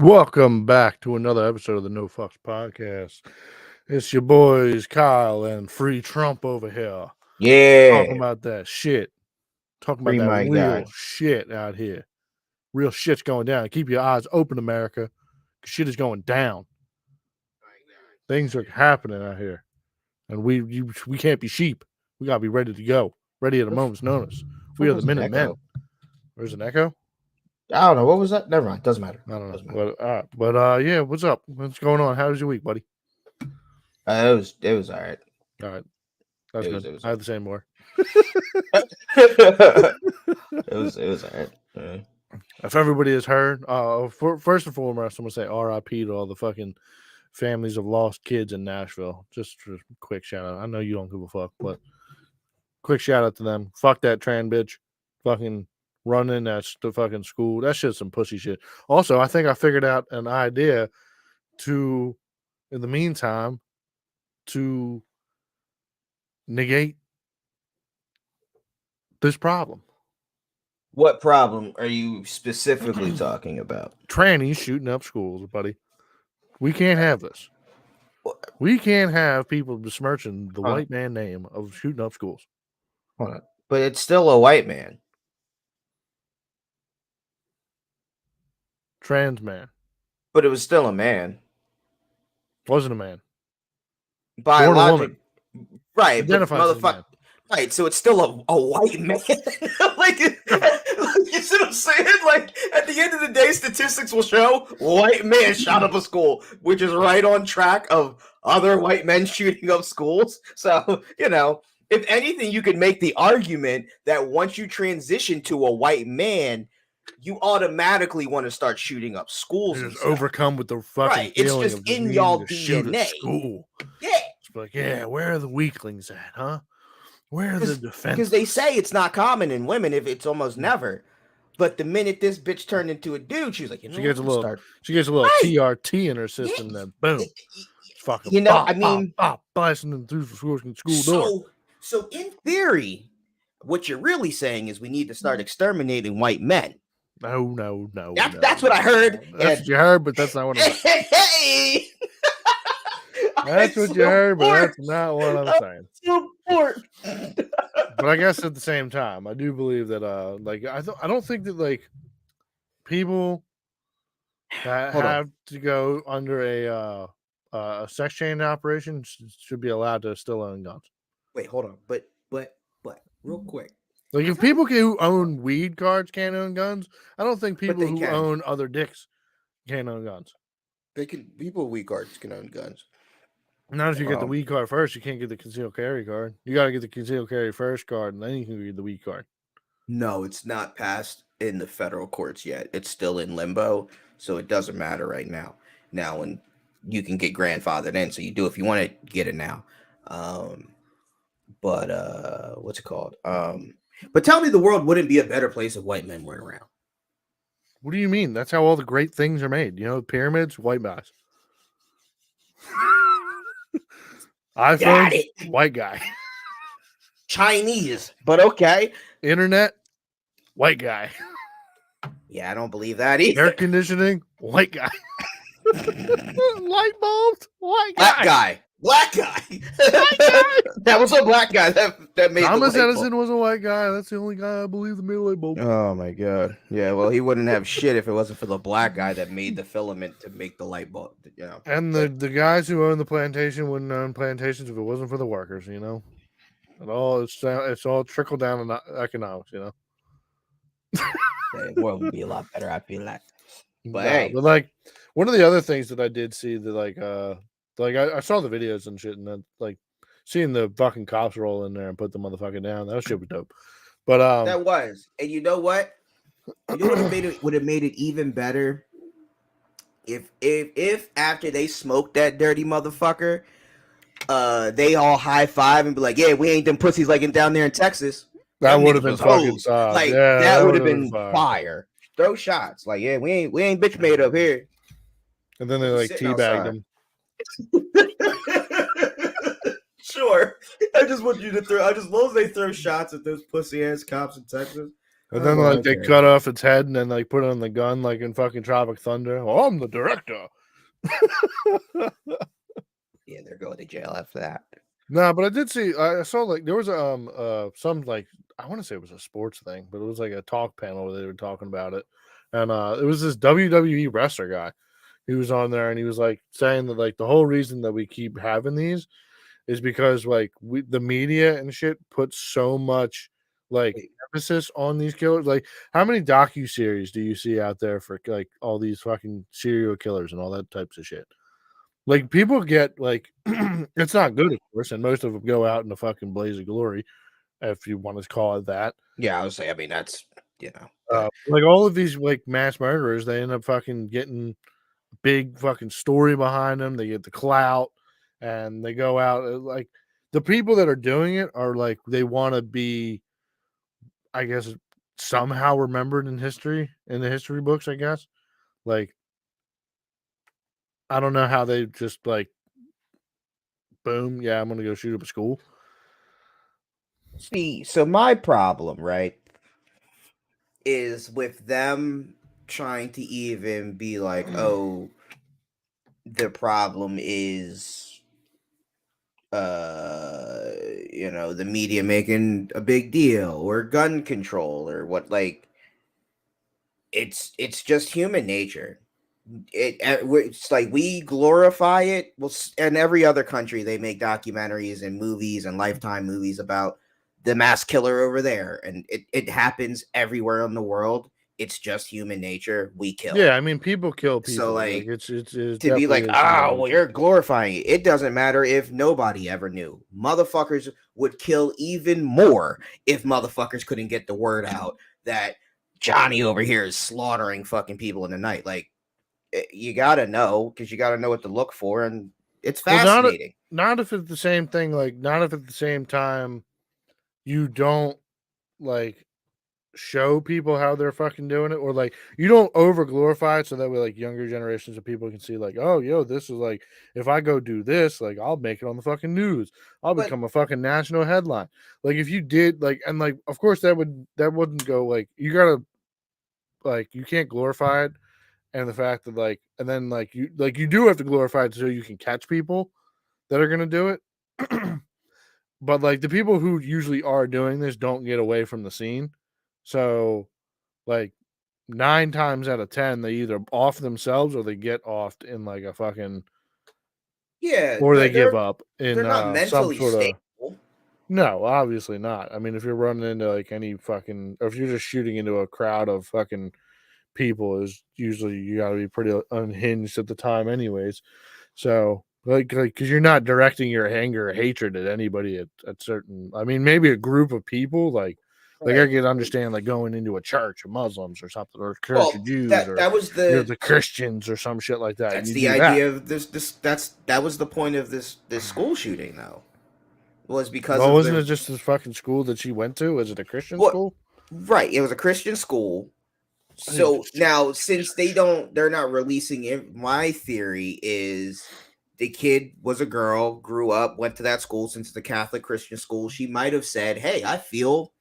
Welcome back to another episode of the No Fucks Podcast. It's your boys Kyle and Free Trump over here. Talking Yeah, about that shit. Talking about free that my real guy. shit out here. Real shit's going down. Keep your eyes open, America. 'Cause shit is going down. Things are happening out here. And we can't be sheep. We gotta be ready to go. Ready at a moment's notice. We are the Minute Men. There's an echo? I don't know. What was that? Never mind. Doesn't matter. I don't know. Doesn't matter. But yeah, what's up? What's going on? How's your week, buddy? It was all right. All right. That's good. I have the same more. it was all right. Yeah. If everybody has heard, first and foremost, I'm gonna say R.I.P. to all the fucking families of lost kids in Nashville. Just a quick shout out. I know you don't give a fuck, but quick shout out to them. Fuck that trans bitch. Fucking running that fucking school. That shit's some pussy shit. Also, I think I figured out an idea to, in the meantime, to negate this problem. What problem are you specifically talking about? Trannies shooting up schools, buddy. We can't have this. We can't have people besmirching the white man name of shooting up schools. Hold on. But it's still a white man. Trans man. But it was still a man. Wasn't a man. Biologic. Right. Identifies as a man. Right, so it's still a white man. like, you see what I'm saying? Like, at the end of the day, statistics will show white man shot up a school, which is right on track of other white men shooting up schools. So, if anything, you could make the argument that once you transition to a white man, you automatically want to start shooting up schools. It's overcome with the fucking right. It's feeling just of in y'all DNA. School. Yeah. It's like, yeah, where are the weaklings at, huh? Where are the defense? Because they say it's not common in women, if it's almost never. But the minute this bitch turned into a dude, she was like, she gets a little TRT in her system. Then boom, it's fucking blasting them through the school door. So in theory, what you're really saying is we need to start exterminating white men. No. That's what I heard. That's what you heard, but that's not what I'm saying. Hey! That's what you heard, but that's not what I'm saying. But I guess at the same time, I do believe that I don't think that like people that have to go under a sex change operation should be allowed to still own guns. Wait, hold on. But real quick. Like if people who own weed cards can't own guns, I don't think people who own other dicks can't own guns. People with weed cards can own guns. Not if you get the weed card first, you can't get the concealed carry card. You got to get the concealed carry first card, and then you can get the weed card. No, it's not passed in the federal courts yet. It's still in limbo, so it doesn't matter right now. Now, when you can get grandfathered in, so you do if you want to get it now. But what's it called? But tell me the world wouldn't be a better place if white men weren't around. What do you mean? That's how all the great things are made. You know, pyramids, white guys. iPhone, white guy. Chinese, but okay. Internet, white guy. Yeah, I don't believe that either. Air conditioning, white guy. Light bulbs, white guy. Black guy. That was a black guy that made Thomas Edison was a white guy. That's the only guy I believe that made a light bulb. Oh my god. Yeah, well, he wouldn't have shit if it wasn't for the black guy that made the filament to make the light bulb. And the guys who own the plantation wouldn't own plantations if it wasn't for the workers. It's all trickle down in economics. The world would be a lot better. I feel like. But like one of the other things that I did see that I saw the videos and shit, and then like seeing the fucking cops roll in there and put the motherfucker down. That shit was dope. But that was, and you know what? You know what would have made it even better if after they smoked that dirty motherfucker, they all high five and be like, "Yeah, we ain't them pussies like down there in Texas." That would have been fucking like that would have been fire. Throw shots like, "Yeah, we ain't bitch made up here." And then they like teabagged him. Sure. I just want you to throw. As long as they throw shots at those pussy ass cops in Texas, And then like they cut off its head and then like put it on the gun like in fucking Tropic Thunder. Oh, I'm the director. Yeah, they're going to jail after that. No, but I did see. I saw like there was some like I want to say it was a sports thing, but it was like a talk panel where they were talking about it, and it was this WWE wrestler guy. He was on there and he was like saying that like the whole reason that we keep having these is because like the media and shit puts so much like emphasis on these killers. Like, how many docu-series do you see out there for like all these fucking serial killers and all that types of shit? Like, people get like it's not good, of course, and most of them go out in a fucking blaze of glory, if you want to call it that. Yeah, I would say. I mean, that's but Like all of these like mass murderers, they end up fucking getting big fucking story behind them. They get the clout, and they go out like the people that are doing it are like they want to be, I guess, somehow remembered in history in the history books. I guess like I don't know how they just like boom, yeah, I'm gonna go shoot up a school. see. So my problem, right, is with them trying to even be like, oh, the problem is the media making a big deal or gun control or what. Like, it's just human nature. It's like we glorify it. Well, in every other country they make documentaries and movies and Lifetime movies about the mass killer over there, and it happens everywhere in the world. It's just human nature. We kill. Yeah, I mean, people kill So, people. Like like, it's to be definitely like, is human well, nature. you're glorifying it. It doesn't matter if nobody ever knew. Motherfuckers would kill even more if motherfuckers couldn't get the word out that Johnny over here is slaughtering fucking people in the night. Like, you gotta know, because you gotta know what to look for, and it's Well, fascinating. not if it's the same thing. Like, not if at the same time you don't like show people how they're fucking doing it, or like you don't over glorify it so that way like younger generations of people can see like, oh, yo, this is like if I go do this, like I'll make it on the fucking news. I'll But become a fucking national headline. Like if you did like, and like of course that wouldn't go like you gotta like you can't glorify it, and the fact that like and then like you do have to glorify it so you can catch people that are gonna do it. But like the people who usually are doing this don't get away from the scene. So like 9 times out of 10, they either off themselves or they get offed in like a fucking yeah, or they give up they're in not some mentally sort of stable. no, obviously not. I mean, if you're running into like any fucking or if you're just shooting into a crowd of fucking people is usually you got to be pretty unhinged at the time anyways. So like because you're not directing your anger or hatred at anybody at certain. I mean, maybe a group of people like I Right. can understand like going into a church of Muslims or something or a church of Well, Jews or that was the Christians or some shit like that. that's You the do that. idea of that was the point of this school shooting, though, was because Well, of wasn't the it just this fucking school that she went to? Was it a Christian what. school? Right, it was a Christian school. I think So now, since they're not releasing it, my theory is the kid was a girl, grew up, went to that school. Since it's a Catholic Christian school, she might have said, "Hey, I feel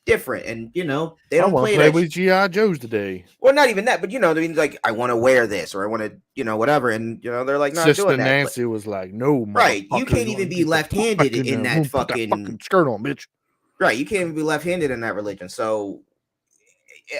different," and they I don't want to play play that. with GI Joes today. Well, not even that, but I mean, like, I want to wear this or I want to, whatever, and they're like not Sister doing that. But Nancy was like, "No, right, you motherfucker, can't you even want to be get the fuck back left-handed in in there? that We'll put that fucking. fucking skirt on, bitch." Right, you can't even be left-handed in that religion. So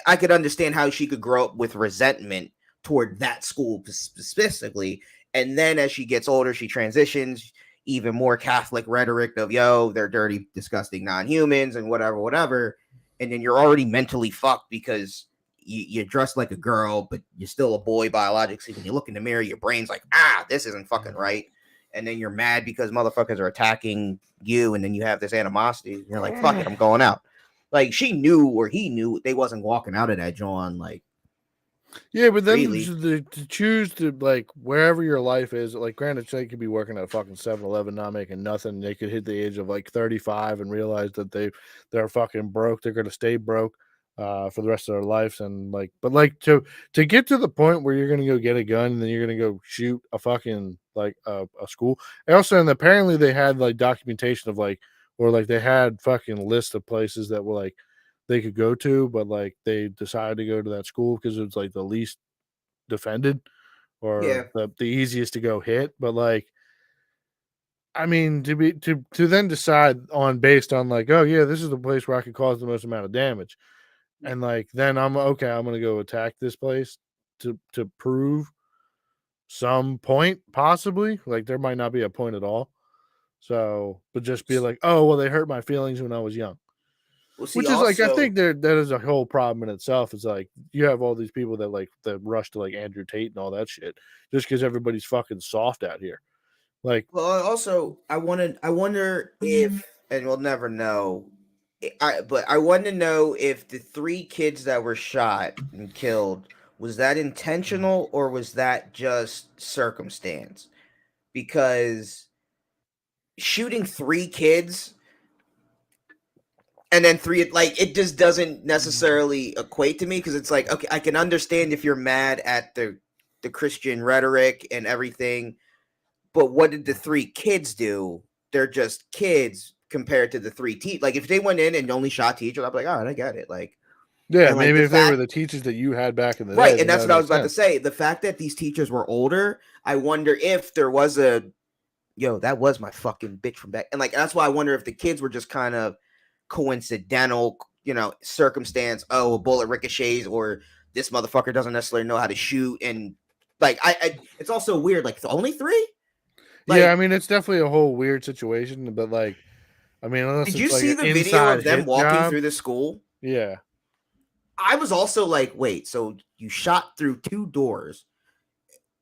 I could understand how she could grow up with resentment toward that school specifically. And then as she gets older, she transitions even more Catholic rhetoric of, yo, they're dirty, disgusting non-humans and whatever, whatever. And then you're already mentally fucked because you're dressed like a girl, but you're still a boy biologically. When you look in the mirror, your brain's like, this isn't fucking right. And then you're mad because motherfuckers are attacking you. And then you have this animosity. You're like, fuck it, I'm going out. Like, she knew or he knew they wasn't walking out of that John like Yeah, but then freely. to choose to like wherever your life is, like granted, they could be working at a fucking 7-Eleven, not making nothing. They could hit the age of like 35 and realize that they're fucking broke. They're gonna stay broke for the rest of their lives. And like, but like to get to the point where you're gonna go get a gun and then you're gonna go shoot a fucking like a school. And also, and apparently they had like documentation of like or like they had fucking lists of places that were like they could go to, but like they decided to go to that school because it was like the least defended or Yeah. the easiest to go hit. But like, I mean, to then decide on based on like, oh yeah, this is the place where I could cause the most amount of damage, and like then I'm okay, I'm gonna go attack this place to prove some point possibly. Like there might not be a point at all. So, but just be like, oh well, they hurt my feelings when I was young. Well, see, Which is like I also, think that is a whole problem in itself. It's like you have all these people that like that rush to like Andrew Tate and all that shit just because everybody's fucking soft out here. Like, also, I wonder if, and we'll never know. But I want to know if the 3 kids that were shot and killed, was that intentional or was that just circumstance? Because shooting 3 kids and then 3, like, it just doesn't necessarily equate to me, because it's like, okay, I can understand if you're mad at the Christian rhetoric and everything, but what did the 3 kids do? They're just kids compared to the 3 teachers. Like, if they went in and only shot teachers, I'd be like, all right, I get it. Like, yeah, and like maybe the if they were fact, the teachers that you had back in the day, right, and then that that's would what I make was about to sense. say. The fact that these teachers were older, I wonder if there was a, yo, that was my fucking bitch from back, and like that's why I wonder if the kids were just kind of coincidental, circumstance. Oh, a bullet ricochets, or this motherfucker doesn't necessarily know how to shoot, and like it's also weird. Like, only 3. Yeah, I Like, mean, it's definitely a whole weird situation, but like, I mean, unless did you it's like see an the video inside of them hit walking job, through the school? yeah. I was also like, wait, so you shot through 2 doors,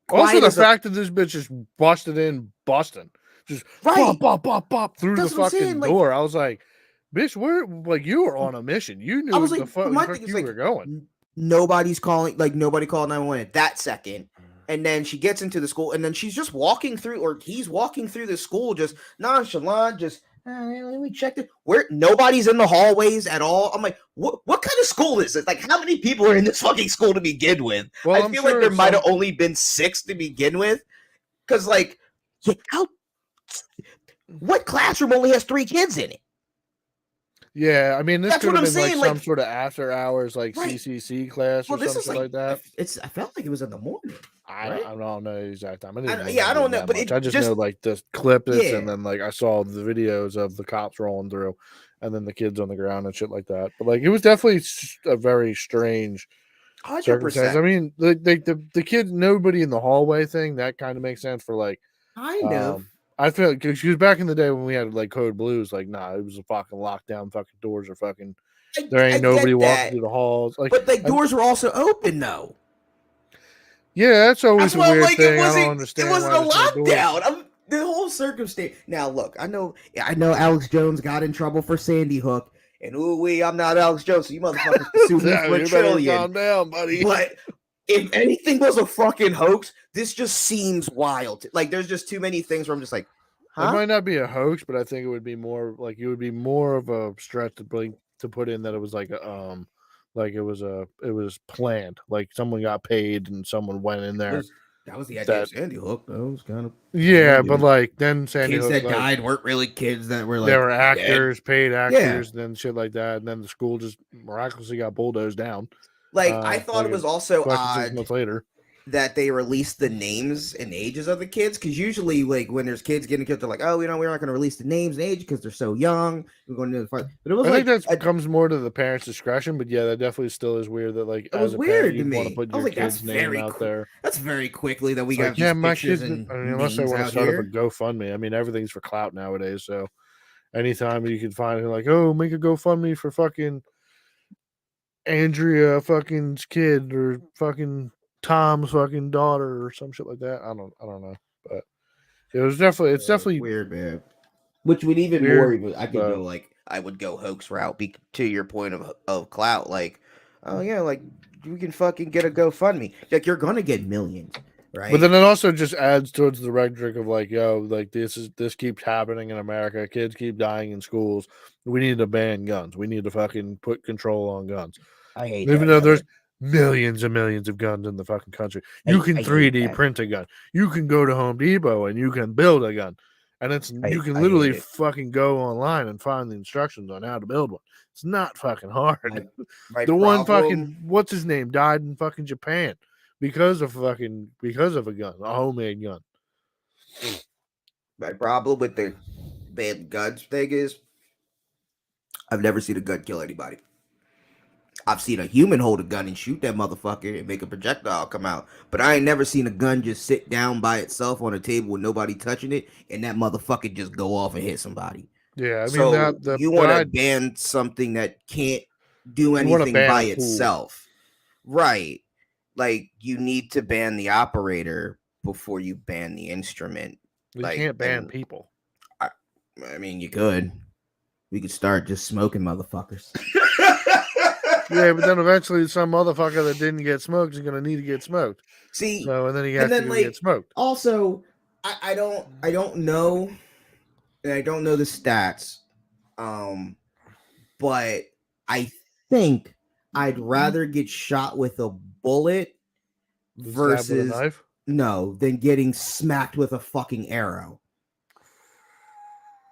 Also, quiet the as a, fact that this bitch just busted in Boston, just right? bop, bop, bop, bop through the That's what I'm saying. fucking Like, door. I was like, bitch, where, like, you were on a mission. You I knew was the like, but my fuck thing is you like, were going. nobody's calling, like nobody called 911 at that second. And then she gets into the school, and then she's just walking through, or he's walking through the school, just nonchalant, just let me check it. Where nobody's in the hallways at all. I'm like, what kind of school is this? Like, how many people are in this fucking school to begin with? Well, I I'm feel like sure there it's might have some. only been 6 to begin with, because like, yeah, what classroom only has 3 kids in it? Yeah, I mean, this That's could what have I'm been like saying. some Like, sort of after hours, like right. CCC class or Well, this some is shit like, like that. I felt like it was in the morning, right? I don't know the exact time. I didn't Yeah, I remember don't know, that but much. I it just know just, like the clip is, and yeah, then like I saw the videos of the cops rolling through, and then the kids on the ground and shit like that. But like it was definitely a very strange circumstance. 100%, I mean, the kids, nobody in the hallway thing that kind of makes sense for like. kind of. Um, I feel because back in the day when we had like code blues, like nah, it was a fucking lockdown. Fucking doors are fucking. There I ain't nobody get walking that, through the halls. Like, but like doors were also open though. yeah, that's always That's a why I'm weird like, it thing. I don't wasn't, it understand wasn't why a there's no doors. lockdown. The whole circumstance. Now, look, I know Alex Jones got in trouble for Sandy Hook, and ooh wee, I'm not Alex Jones, so you motherfuckers can sue me No, for a you better trillion. calm down, buddy. But if anything was a fucking hoax, this just seems wild. Like, there's just too many things where I'm just like, It huh? might not be a hoax, but I think it would be more like it would be more of a stretch to put in that it was like like it was planned. Like someone got paid and someone went in there. That was the idea of That Sandy Hook. That was kind of, yeah, but like then Sandy kids Hook, that like died weren't really kids that were there like were dead. actors, paid Yeah. actors, and then shit like that, and then the school just miraculously got bulldozed down. Like, I thought Like it was also fucking six odd months later. that they released the names and ages of the kids, because usually, like, when there's kids getting killed, they're like, oh, we're not going to release the names and age because they're so young. We're going to do the fight. But it was I think like, that comes more to the parents' discretion, but yeah, that definitely still is weird that like it as was a parent weird to you'd want to me. put I was your like, kid's name out there. that's very quickly that we It's like, got yeah, these my pictures kids. and I mean, unless they names want to out start up a here. GoFundMe. I mean, everything's for clout nowadays. So anytime you can find like, oh, make a GoFundMe for fucking Andrea fucking kid or fucking Tom's fucking daughter or some shit like that. I don't know, but it's definitely Weird, man. Which would even more, weird. I could But go like, I would go hoax route, to your point of clout. Like, oh yeah, like, we can fucking get a GoFundMe. Like, you're gonna get millions, but right? then it also just adds towards the rhetoric of like, yo, like this keeps happening in America. Kids keep dying in schools. We need to ban guns. We need to fucking put control on guns. I hate Even that, though there's brother. millions and millions of guns in the fucking country, you can I hate 3D that. print a gun. You can go to Home Depot and you can build a gun. And you can I literally hate it. fucking go online and find the instructions on how to build one. It's not fucking hard. My The one problem. fucking what's his name died in fucking Japan because of a gun, a homemade gun. My problem with the bad guns thing is I've never seen a gun kill anybody. I've seen a human hold a gun and shoot that motherfucker and make a projectile come out. But I ain't never seen a gun just sit down by itself on a table with nobody touching it and that motherfucker just go off and hit somebody. Yeah, I mean So you want to I ban something that can't do you want to anything ban by a tool. itself. Right. Like you need to ban the operator before you ban the instrument. You Like, can't ban people. I mean, you could. We could start just smoking motherfuckers. Yeah, but then eventually some motherfucker that didn't get smoked is gonna need to get smoked. See, So and then he has to go get smoked. Also, I don't know, and I don't know the stats. But I think I'd rather get shot with a bullet versus with a knife? No, than getting smacked with a fucking arrow.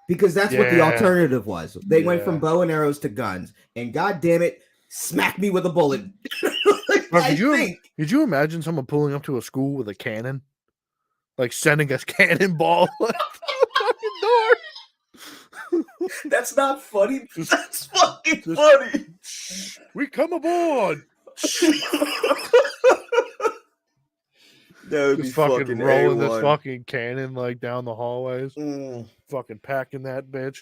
Because that's what the alternative was. They went from bow and arrows to guns, and god damn it, smack me with a bullet. Could you imagine someone pulling up to a school with a cannon? Like sending us cannonball at the fucking door. That's not funny. That's fucking funny. We come aboard. That would be fucking rolling A1. this fucking cannon like down the hallways. Fucking packing that bitch.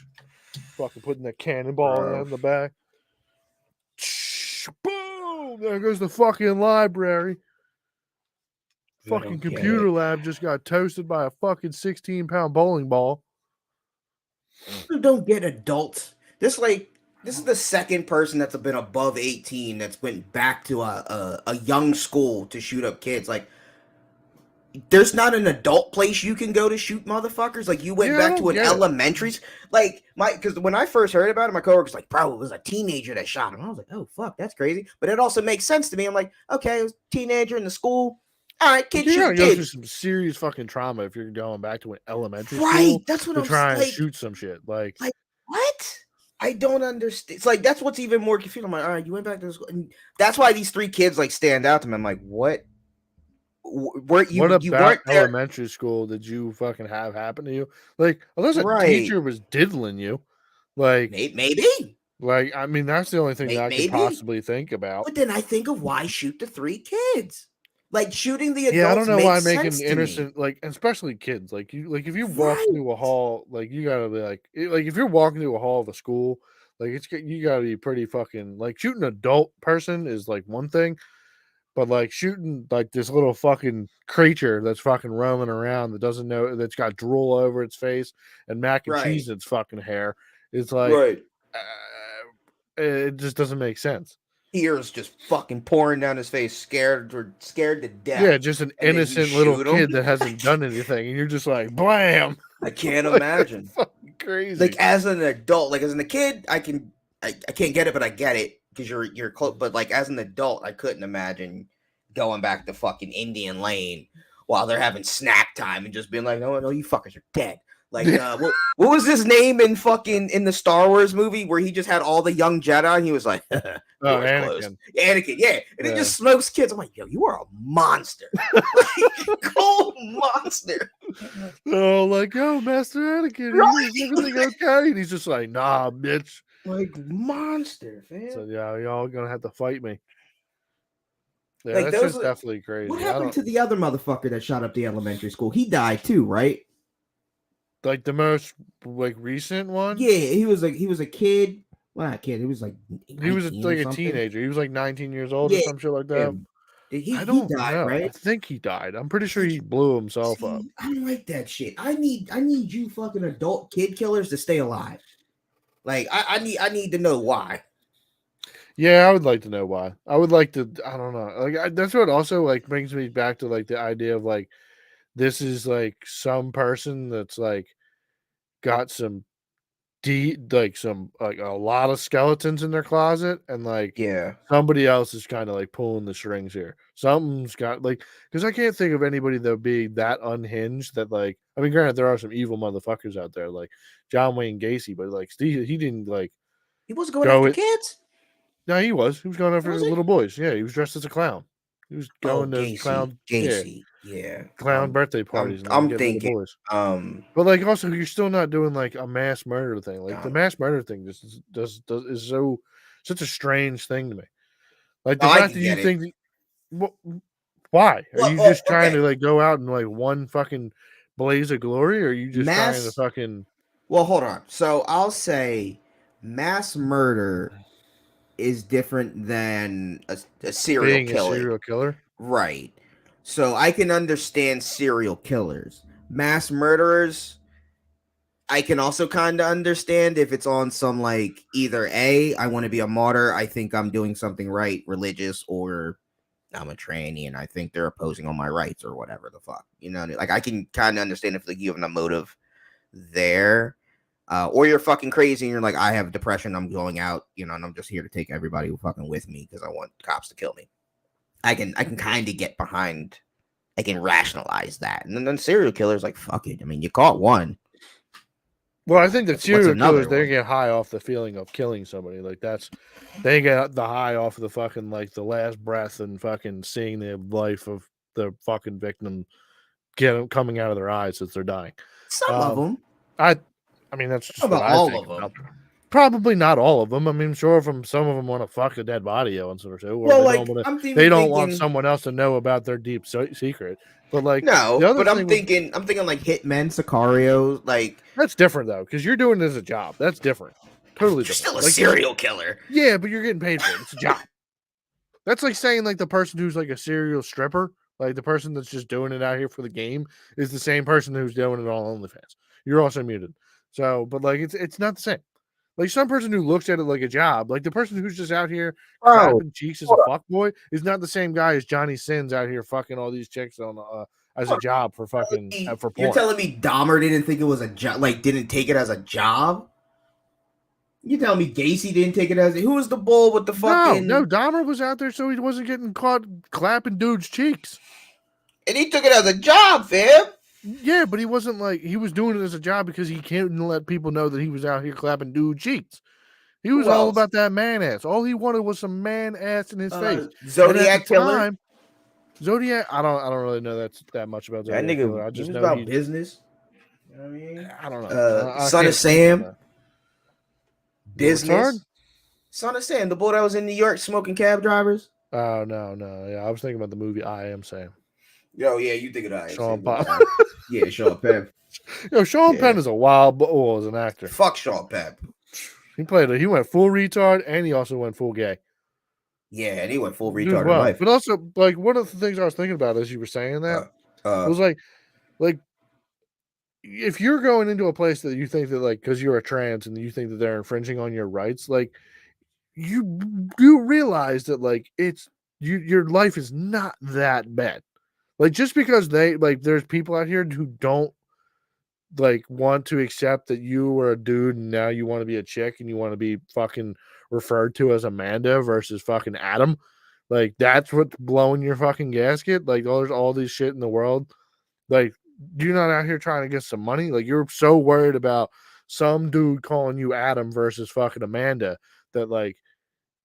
Fucking putting that cannonball in the back. Boom! There goes the fucking library. Fucking computer lab just got toasted by a fucking 16-pound bowling ball. You don't get adults. This is the second person that's been above 18 that's went back to a young school to shoot up kids. Like, there's not an adult place you can go to shoot motherfuckers. Like, you went back to an elementary. Like, because when I first heard about it, my coworker was like, bro, it was a teenager that shot him. I was like, oh, fuck, that's crazy. But it also makes sense to me. I'm like, okay, it was a teenager in the school. All right, kids shoot kids. Go through some serious fucking trauma if you're going back to an elementary school. Right, that's what I'm trying to shoot some shit. Like, what? I don't understand. It's like, that's what's even more confusing. I'm like, all right, you went back to the school. And that's why these three kids like stand out to me. I'm like, what? What about elementary school did you fucking have happen to you? Like, unless a teacher was diddling you, like maybe. Like, I mean, that's the only thing that I could possibly think about. But then I think of why shoot the three kids. Like shooting the adults. Yeah, I don't know why making innocent, like, especially kids. Like if you walk through a hall, like you gotta be like if you're walking through a hall of a school, like you gotta be pretty fucking like shooting an adult person is like one thing, but like shooting like this little fucking creature that's fucking roaming around that doesn't know, that's got drool over its face and mac and cheese in its fucking hair. It's like it just doesn't make sense. Tears just fucking pouring down his face, scared to death. Yeah, just an innocent little kid that hasn't done anything, and you're just like, blam! I can't imagine. Fucking crazy. Like as an adult, like as a kid, I can't get it, but I get it because you're close. But like as an adult, I couldn't imagine going back to fucking Indian Lane while they're having snack time and just being like, no, you fuckers are dead. Like, what was his name in the Star Wars movie where he just had all the young Jedi and he was like, Anakin. Anakin, yeah. And he just smokes kids. I'm like, yo, you are a monster. Like, cold monster. Oh, like, yo, Master Anakin, is everything okay? And he's just like, nah, bitch. Like, monster, fam. So, yeah, y'all gonna have to fight me. Yeah, like, that's just definitely crazy. What happened to the other motherfucker that shot up the elementary school? He died too, right? Like the most like recent one? Yeah, he was a kid. Well, not a kid. He was like he was like a teenager. He was like 19 years old or some shit like that. I don't know. Right? I think he died. I'm pretty sure he blew himself up. I don't like that shit. I need you fucking adult kid killers to stay alive. Like I need to know why. Yeah, I would like to know why. I would like to. I don't know. Like that's what also like brings me back to like the idea of like this is like some person that's like got some a lot of skeletons in their closet, and like Yeah. somebody else is kind of like pulling the strings here. Something's got like because I can't think of anybody that would be that unhinged that like I mean, granted, there are some evil motherfuckers out there like John Wayne Gacy, but like Steve, he didn't like He wasn't going go after it. kids? No, he was. He was going after Was he? little boys. Yeah, he was dressed as a clown. He was Oh, going to Gacy. yeah, Yeah. clown birthday parties and like I'm getting little thinking, boys. um, But like also you're still not doing like a mass murder thing. Like the no. mass murder thing just does is so such a strange thing to me. Like No, the I fact can that you get it. think why? Are Well, you well, just trying okay. to like go out and like one fucking blaze of glory or are you just trying to Mass. fucking Well, hold on. So I'll say mass murder is different than a serial being a killing. serial killer? Right. So I can understand serial killers. Mass murderers, I can also kind of understand if it's on some like either A, I want to be a martyr, I think I'm doing something right, religious, or I'm a tranny and I think they're opposing on my rights or whatever the fuck. You know, like I can kind of understand if like you have a motive there. Or you're fucking crazy and you're like, I have depression, I'm going out, you know, and I'm just here to take everybody fucking with me because I want cops to kill me. I can kind of get behind. I can rationalize that, and then serial killers like fuck it. I mean, you caught one. Well, I think that What's serial killers another they one? get high off the feeling of killing somebody. Like they get the high off of the fucking like the last breath and fucking seeing the life of the fucking victim coming out of their eyes as they're dying. Some of Um, them. I I mean that's How just what about I all think of about. them? Probably not all of them. I mean, sure, from some of them want to fuck a dead body once or two, or Well, they don't like want to. I'm They even don't want thinking. someone else to know about their deep secret. But like the No, other but I'm thing with thinking. I'm thinking like hitmen, sicarios. Like that's different though, because you're doing it as a job. That's different, totally you're different. still a Like serial killer. yeah, but you're getting paid for it. It's a job. That's like saying like the person who's like a serial stripper, like the person that's just doing it out here for the game, is the same person who's doing it on OnlyFans. You're also muted. So, but like it's not the same. Like some person who looks at it like a job, like the person who's just out here Bro, clapping cheeks as a hold fuck boy, is not the same guy as Johnny Sins out here fucking all these chicks on as a job for fucking for you're porn. telling me Dahmer didn't think it was a job, like didn't take it as a job? You telling me Gacy didn't take it as who was the bull with the No, fucking Dahmer was out there so he wasn't getting caught clapping dudes' cheeks. and he took it as a job, fam. Yeah, but he wasn't like he was doing it as a job because he couldn't let people know that he was out here clapping dude cheeks. He was Who all else? about that man ass. All he wanted was some man ass in his face. And at the Zodiac killer. time, Zodiac, I don't really know that much about That Zodiac Killer. nigga, I he just was know about business. You know what I mean? I don't know. I Son of can't speak on Sam, that. The retard? business. Son of Sam, the boy that was in New York smoking cab drivers. Oh no. Yeah, I was thinking about the movie I Am Sam. Yo, yeah, you think of that? Sean Penn. Yeah, Sean Penn. Yo, Sean Yeah. Penn is a wild bull as an actor. Fuck Sean Penn. He went full retard and he also went full gay. Yeah, and he went full Dude, retard in wow. life. But also, like, one of the things I was thinking about as you were saying that was like if you're going into a place that you think that like because you're a trans and you think that they're infringing on your rights, like you realize that like it's your life is not that bad. Like just because they like there's people out here who don't like want to accept that you were a dude and now you want to be a chick and you want to be fucking referred to as Amanda versus fucking Adam. Like that's what's blowing your fucking gasket. Like there's all these shit in the world. Like you're not out here trying to get some money. Like you're so worried about some dude calling you Adam versus fucking Amanda that like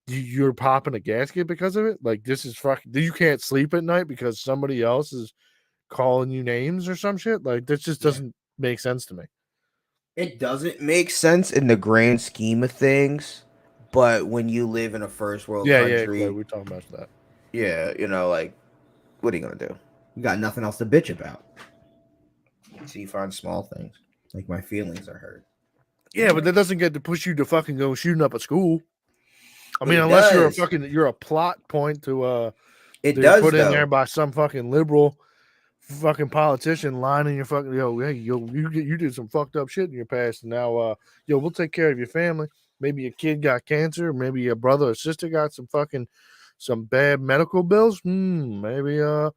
you're popping a gasket because of it. Like this is fucking. You can't sleep at night because somebody else is calling you names or some shit. Like this just doesn't make sense to me. It doesn't make sense in the grand scheme of things, but when you live in a first world Yeah, country, Clay, we're talking about that. yeah, you know, like, what are you gonna do? You got nothing else to bitch about. So you find small things like my feelings are hurt. Yeah, but that doesn't get to push you to fucking go shooting up a school. I But mean, it unless does. you're a plot point to It they're does put in there though. by some fucking liberal fucking politician lining your fucking hey you did some fucked up shit in your past and now we'll take care of your family. Maybe your kid got cancer, maybe your brother or sister got some bad medical bills. Maybe I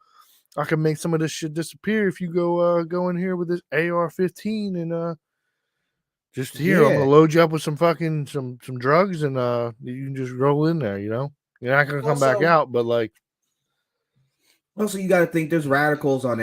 can make some of this shit disappear if you go in here with this AR-15 and Just here, I'm Yeah. gonna load you up with some fucking some drugs, and you can just roll in there. You know, you're not gonna come back Also- out, but like Also, you got to think there's radicals on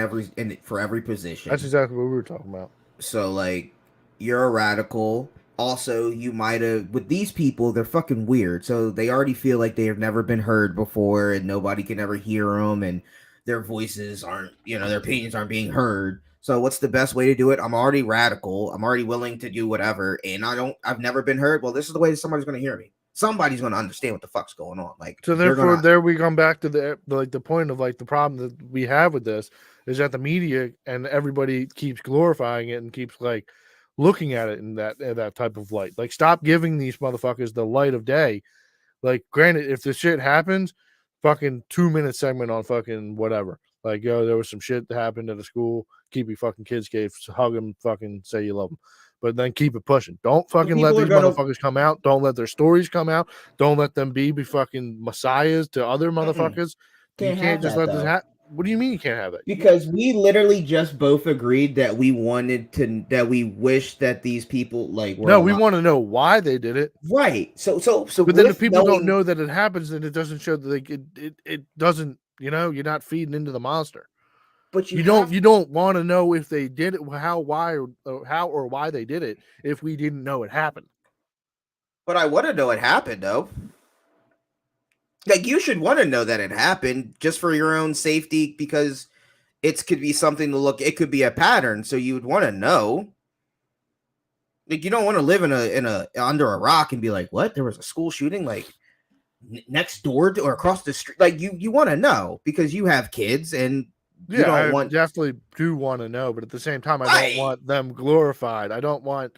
for every position. that's exactly what we were talking about. So like, you're a radical. Also, you might have with these people, they're fucking weird. So they already feel like they have never been heard before, and nobody can ever hear them, and their voices aren't, their opinions aren't being heard. So what's the best way to do it? I'm already radical. I'm already willing to do whatever, and I've never been heard. Well, this is the way that somebody's going to hear me. Somebody's going to understand what the fuck's going on. Like, So therefore, there we come back to the point of like the problem that we have with this is that the media and everybody keeps glorifying it and keeps like looking at it in that type of light. Like, stop giving these motherfuckers the light of day. Like, granted, if the shit happens, fucking 2-minute segment on fucking whatever. Like, yo, there was some shit that happened at a school. Keep your fucking kids safe. Hug them. Fucking say you love them. But then keep it pushing. Don't fucking let these motherfuckers come out. Don't let their stories come out. Don't let them be fucking messiahs to other motherfuckers. You can't just let this happen. What do you mean you can't have that? Because we literally just both agreed that we wish that these people like were we want to know why they did it. Right. So but then if people don't know that it happens, then it doesn't show that like it doesn't, you're not feeding into the monster. But you don't want to know if they did it, how or why they did it if we didn't know it happened. But I want to know it happened though. Like, you should want to know that it happened just for your own safety, because it could be something to look. It could be a pattern, so you would want to know. Like, you don't want to live in a under a rock and be like, "What? There was a school shooting like next door or across the street." Like, you want to know because you have kids, and you don't want. Definitely do want to know, but at the same time, I don't want them glorified. I don't want.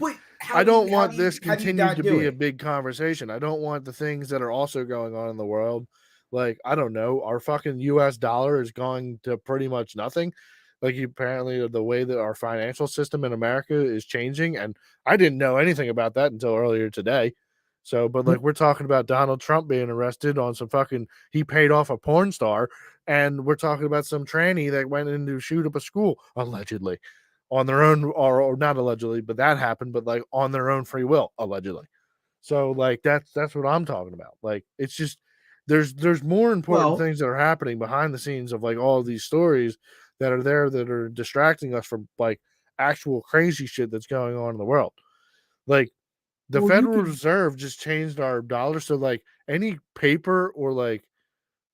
This continue to be a big conversation. I don't want the things that are also going on in the world. Like, I don't know, our fucking US dollar is going to pretty much nothing. Like, apparently the way that our financial system in America is changing. And I didn't know anything about that until earlier today. So, but like, we're talking about Donald Trump being arrested on some he paid off a porn star. And we're talking about some tranny that went in to shoot up a school, allegedly. On their own, or not allegedly, but that happened, but like on their own free will, allegedly. So like that's what I'm talking about. Like, it's just there's more important things that are happening behind the scenes of like all of these stories that are there that are distracting us from like actual crazy shit that's going on in the world. Like, the Federal Reserve just changed our dollar, so like any paper or like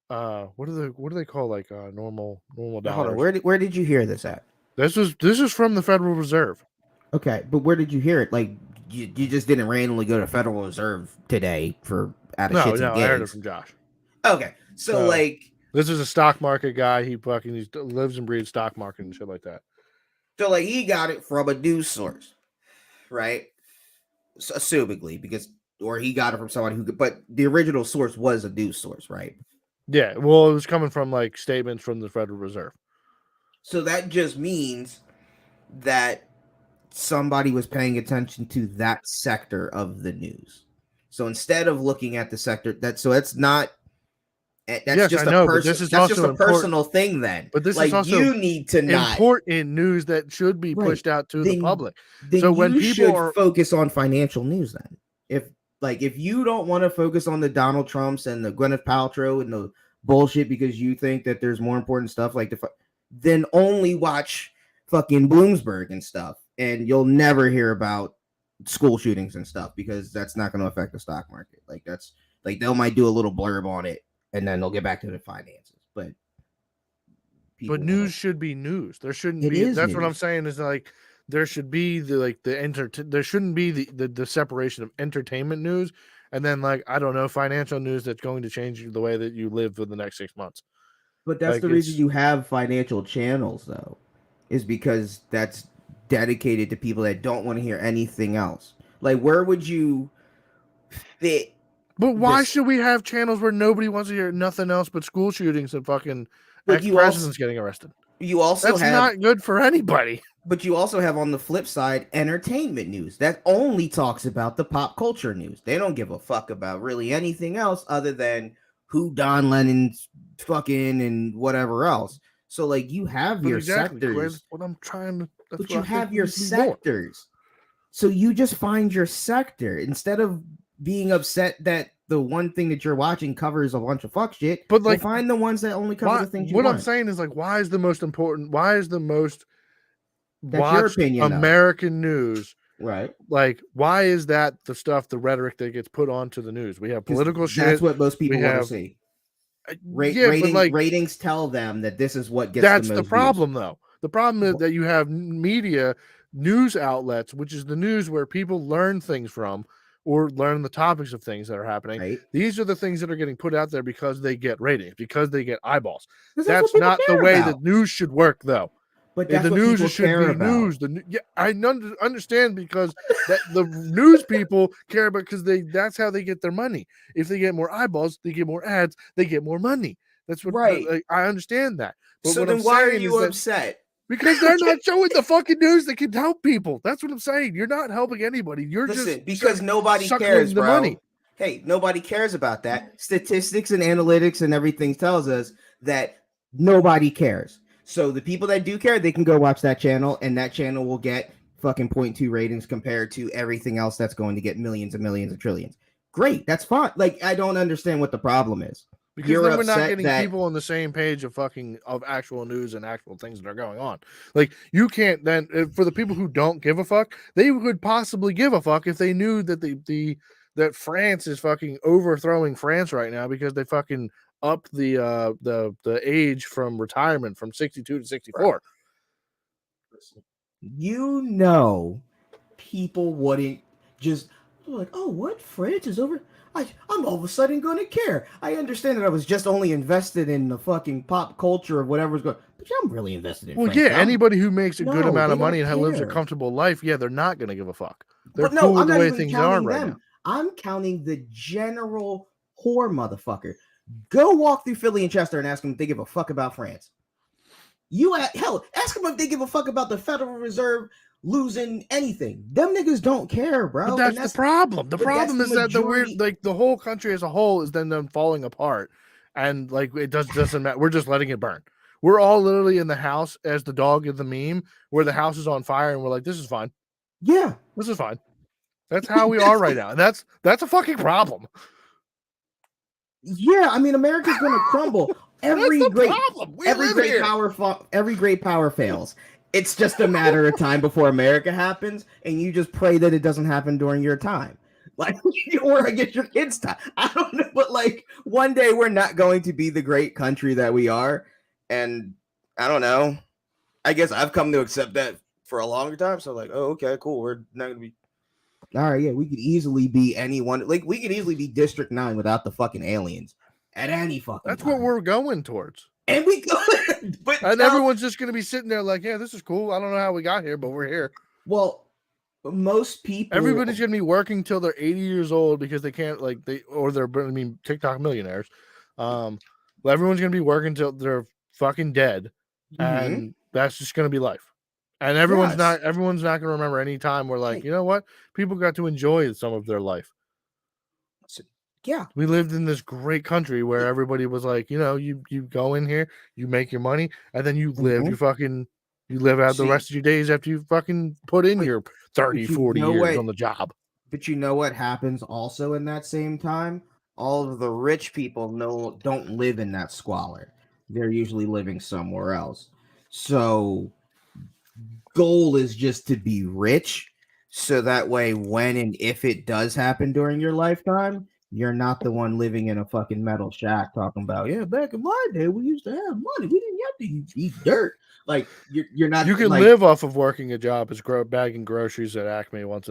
what do they call like normal dollars? Hold on, where did you hear this at? This is from the Federal Reserve. Okay, but where did you hear it? Like, you just didn't randomly go to Federal Reserve today for out of shits and gigs. I heard it from Josh. Okay, so like, this is a stock market guy. He lives and breathes stock market and shit like that. So like, he got it from a news source, right? So, assumingly, or he got it from somebody but the original source was a news source, right? Yeah, well, it was coming from like statements from the Federal Reserve. So that just means that somebody was paying attention to that sector of the news. So instead of looking at the sector that's not. That's just a personal thing then. But this like, is also you need to important news that should be pushed out to the public. So when people focus on financial news then. If you don't want to focus on the Donald Trumps and the Gwyneth Paltrow and the bullshit because you think that there's more important stuff, like then only watch fucking Bloomberg and stuff, and you'll never hear about school shootings and stuff because that's not going to affect the stock market. Like, that's like, they might do a little blurb on it and then they'll get back to the finances. But news should be news. There shouldn't be. That's news. What I'm saying is like there should be there shouldn't be the separation of entertainment news and then like, I don't know, financial news that's going to change the way that you live for the next 6 months. But that's like, the reason you have financial channels though, is because that's dedicated to people that don't want to hear anything else. Like, where would you fit? But why should we have channels where nobody wants to hear nothing else but school shootings and fucking ex-presidents getting arrested? That's not good for anybody. But you also have, on the flip side, entertainment news that only talks about the pop culture news. They don't give a fuck about really anything else other than who Don Lennon's fucking and whatever else. So like, you have your sectors. What I'm trying to. But you have your sectors. So you just find your sector instead of being upset that the one thing that you're watching covers a bunch of fuck shit. But like, find the ones that only cover the things you what want. I'm saying is like, why is the most That's your watched opinion, American news? Right. Like, why is that the rhetoric that gets put onto the news? We have political shit. That's what most people want to see. Ratings tell them that this is what gets. That's the problem, though. The problem is that you have media, news outlets, which is the news where people learn things from or learn the topics of things that are happening. Right. These are the things that are getting put out there because they get ratings, because they get eyeballs. That's not the way that news should work, though. But that's the news should be about. News. I understand because that the news people care about because that's how they get their money. If they get more eyeballs, they get more ads, they get more money. That's what I understand that. But so then why are you upset? Because they're not showing the fucking news that can help people. That's what I'm saying. You're not helping anybody. You're just because nobody cares, bro. Money. Hey, nobody cares about that. Statistics and analytics and everything tells us that nobody cares. So the people that do care, they can go watch that channel, and that channel will get fucking 0.2 ratings compared to everything else that's going to get millions and millions and trillions. Great, that's fine. Like, I don't understand what the problem is. Because then we're not getting people on the same page of actual news and actual things that are going on. Like, you can't then, for the people who don't give a fuck, they would possibly give a fuck if they knew that that France is fucking overthrowing France right now because they fucking up the age from retirement from 62 to 64. People wouldn't just like, oh, what? France is over? I'm all of a sudden going to care. I understand that I was just only invested in the fucking pop culture of whatever's going, but I'm really invested in. Well, France. Anybody who makes a good amount of money and lives a comfortable life, they're not going to give a fuck. They're cool with the way things are right now. I'm counting the general whore motherfucker. Go walk through Philly and Chester and ask them if they give a fuck about France. Ask them if they give a fuck about the Federal Reserve losing anything. Them niggas don't care, bro. But that's the problem. The problem is that the whole country as a whole is then falling apart, and like it doesn't matter. We're just letting it burn. We're all literally in the house as the dog in the meme, where the house is on fire, and we're like, "This is fine. Yeah, this is fine." That's how we are right now, and that's a fucking problem. Yeah, I mean, America's going to crumble. Every great power fails. It's just a matter of time before America happens, and you just pray that it doesn't happen during your time. Like, or I guess your kids' time. I don't know, but like one day we're not going to be the great country that we are. And I don't know. I guess I've come to accept that for a longer time. So like, oh, okay, cool. We're not gonna be all right, yeah. We could easily be anyone. Like, we could easily be District 9 without the fucking aliens at any fucking That's time. what we're going towards. And we go, and everyone's just going to be sitting there like, yeah, this is cool. I don't know how we got here, but we're here. Well, most people, everybody's going to be working till they're 80 years old because they can't, TikTok millionaires. Everyone's going to be working till they're fucking dead, and that's just going to be life. And everyone's not going to remember any time where, like, you know what, people got to enjoy some of their life. Yeah, we lived in this great country where everybody was like, you know, you go in here, you make your money, and then you live you live out the rest of your days after you fucking put in your 30, 40 years on the job. But you know what happens also in that same time? All of the rich people don't live in that squalor. They're usually living somewhere else. So goal is just to be rich, so that way when and if it does happen during your lifetime, you're not the one living in a fucking metal shack talking about, yeah, back in my day we used to have money, we didn't have to eat dirt. Like, you're not. You can live off of working a job as bagging groceries at Acme one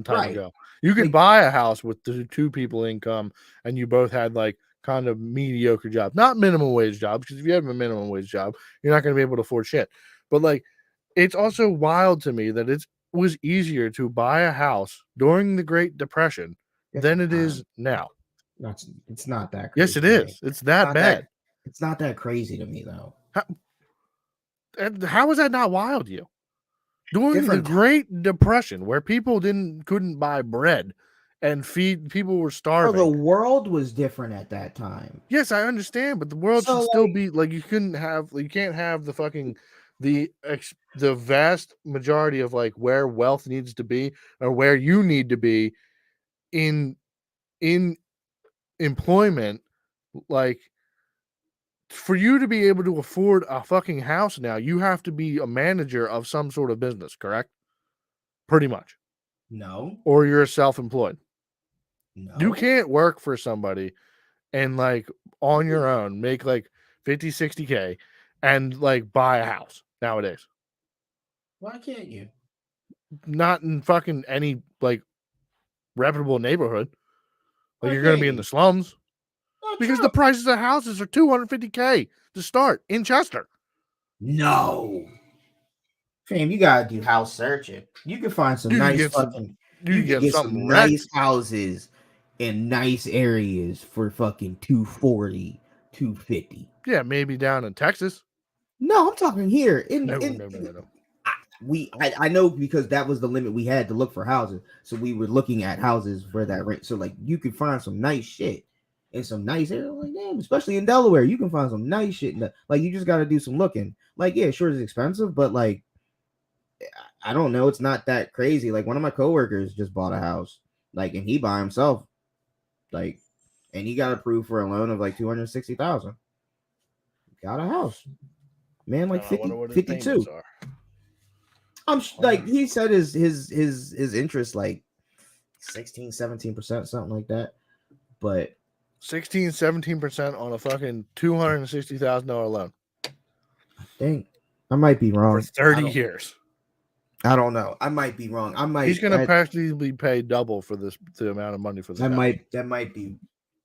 time ago. You can buy a house with the 2 people income, and you both had like kind of mediocre jobs, not minimum wage jobs, because if you have a minimum wage job, you're not going to be able to afford shit. But like, it's also wild to me that it was easier to buy a house during the Great Depression than it is now. It's not that crazy. Yes, it is. It's that bad. It's not that crazy to me, though. How is that not wild to you? During the Great Depression, where people couldn't buy bread and feed, people were starving. The world was different at that time. Yes, I understand, but the world should still be like, you can't have the fucking the vast majority of like where wealth needs to be or where you need to be in employment, like for you to be able to afford a fucking house now, you have to be a manager of some sort of business, correct? Pretty much. No. Or you're self-employed. No. You can't work for somebody and like on your own make like 50, 60K and like buy a house nowadays. Why can't you? Not in fucking any like reputable neighborhood. Like Why you're going to can't be in you? the slums Not because true. the prices of houses are 250K to start in Chester. No. Fam, you gotta do house searching. You can find some You can nice get some, fucking. you You can can get get something some wrecked. nice houses in nice areas for fucking 240, 250. Yeah, maybe down in Texas. No, I'm talking here. No. I know because that was the limit we had to look for houses. So we were looking at houses for that rent. So like you could find some nice shit in some nice areas. Like damn, especially in Delaware, you can find some nice shit. Like you just got to do some looking. Like yeah, sure it's expensive, but like I don't know, it's not that crazy. Like one of my coworkers just bought a house, like, and he by himself, like, and he got approved for a loan of like 260,000. Got a house, man, like I 50, wonder what his 52. payments are. Like he said his interest like 16, 17%, something like that. But 16, 17% on a fucking $260,000 loan I think I might be wrong. for 30 years. I don't know. I might be wrong. He's going to practically pay double for the amount of money for this. That might be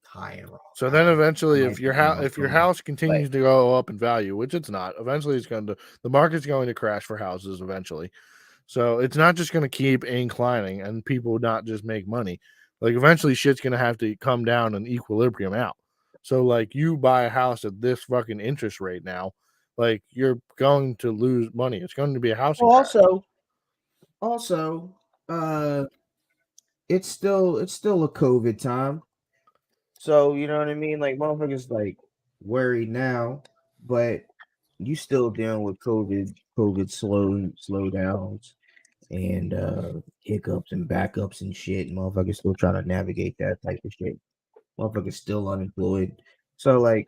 high and wrong. So then eventually, if your house continues to go up in value, which it's not, eventually the market's going to crash for houses eventually. So it's not just going to keep inclining and people not just make money. Like eventually shit's going to have to come down and equilibrium out. So like you buy a house at this fucking interest rate now, like you're going to lose money. It's going to be a housing crash. Also, it's still a COVID time. So you know what I mean? Like motherfuckers like worried now, but you still dealing with COVID slowdowns and hiccups and backups and shit. Motherfuckers still trying to navigate that type of shit. Motherfuckers still unemployed. So like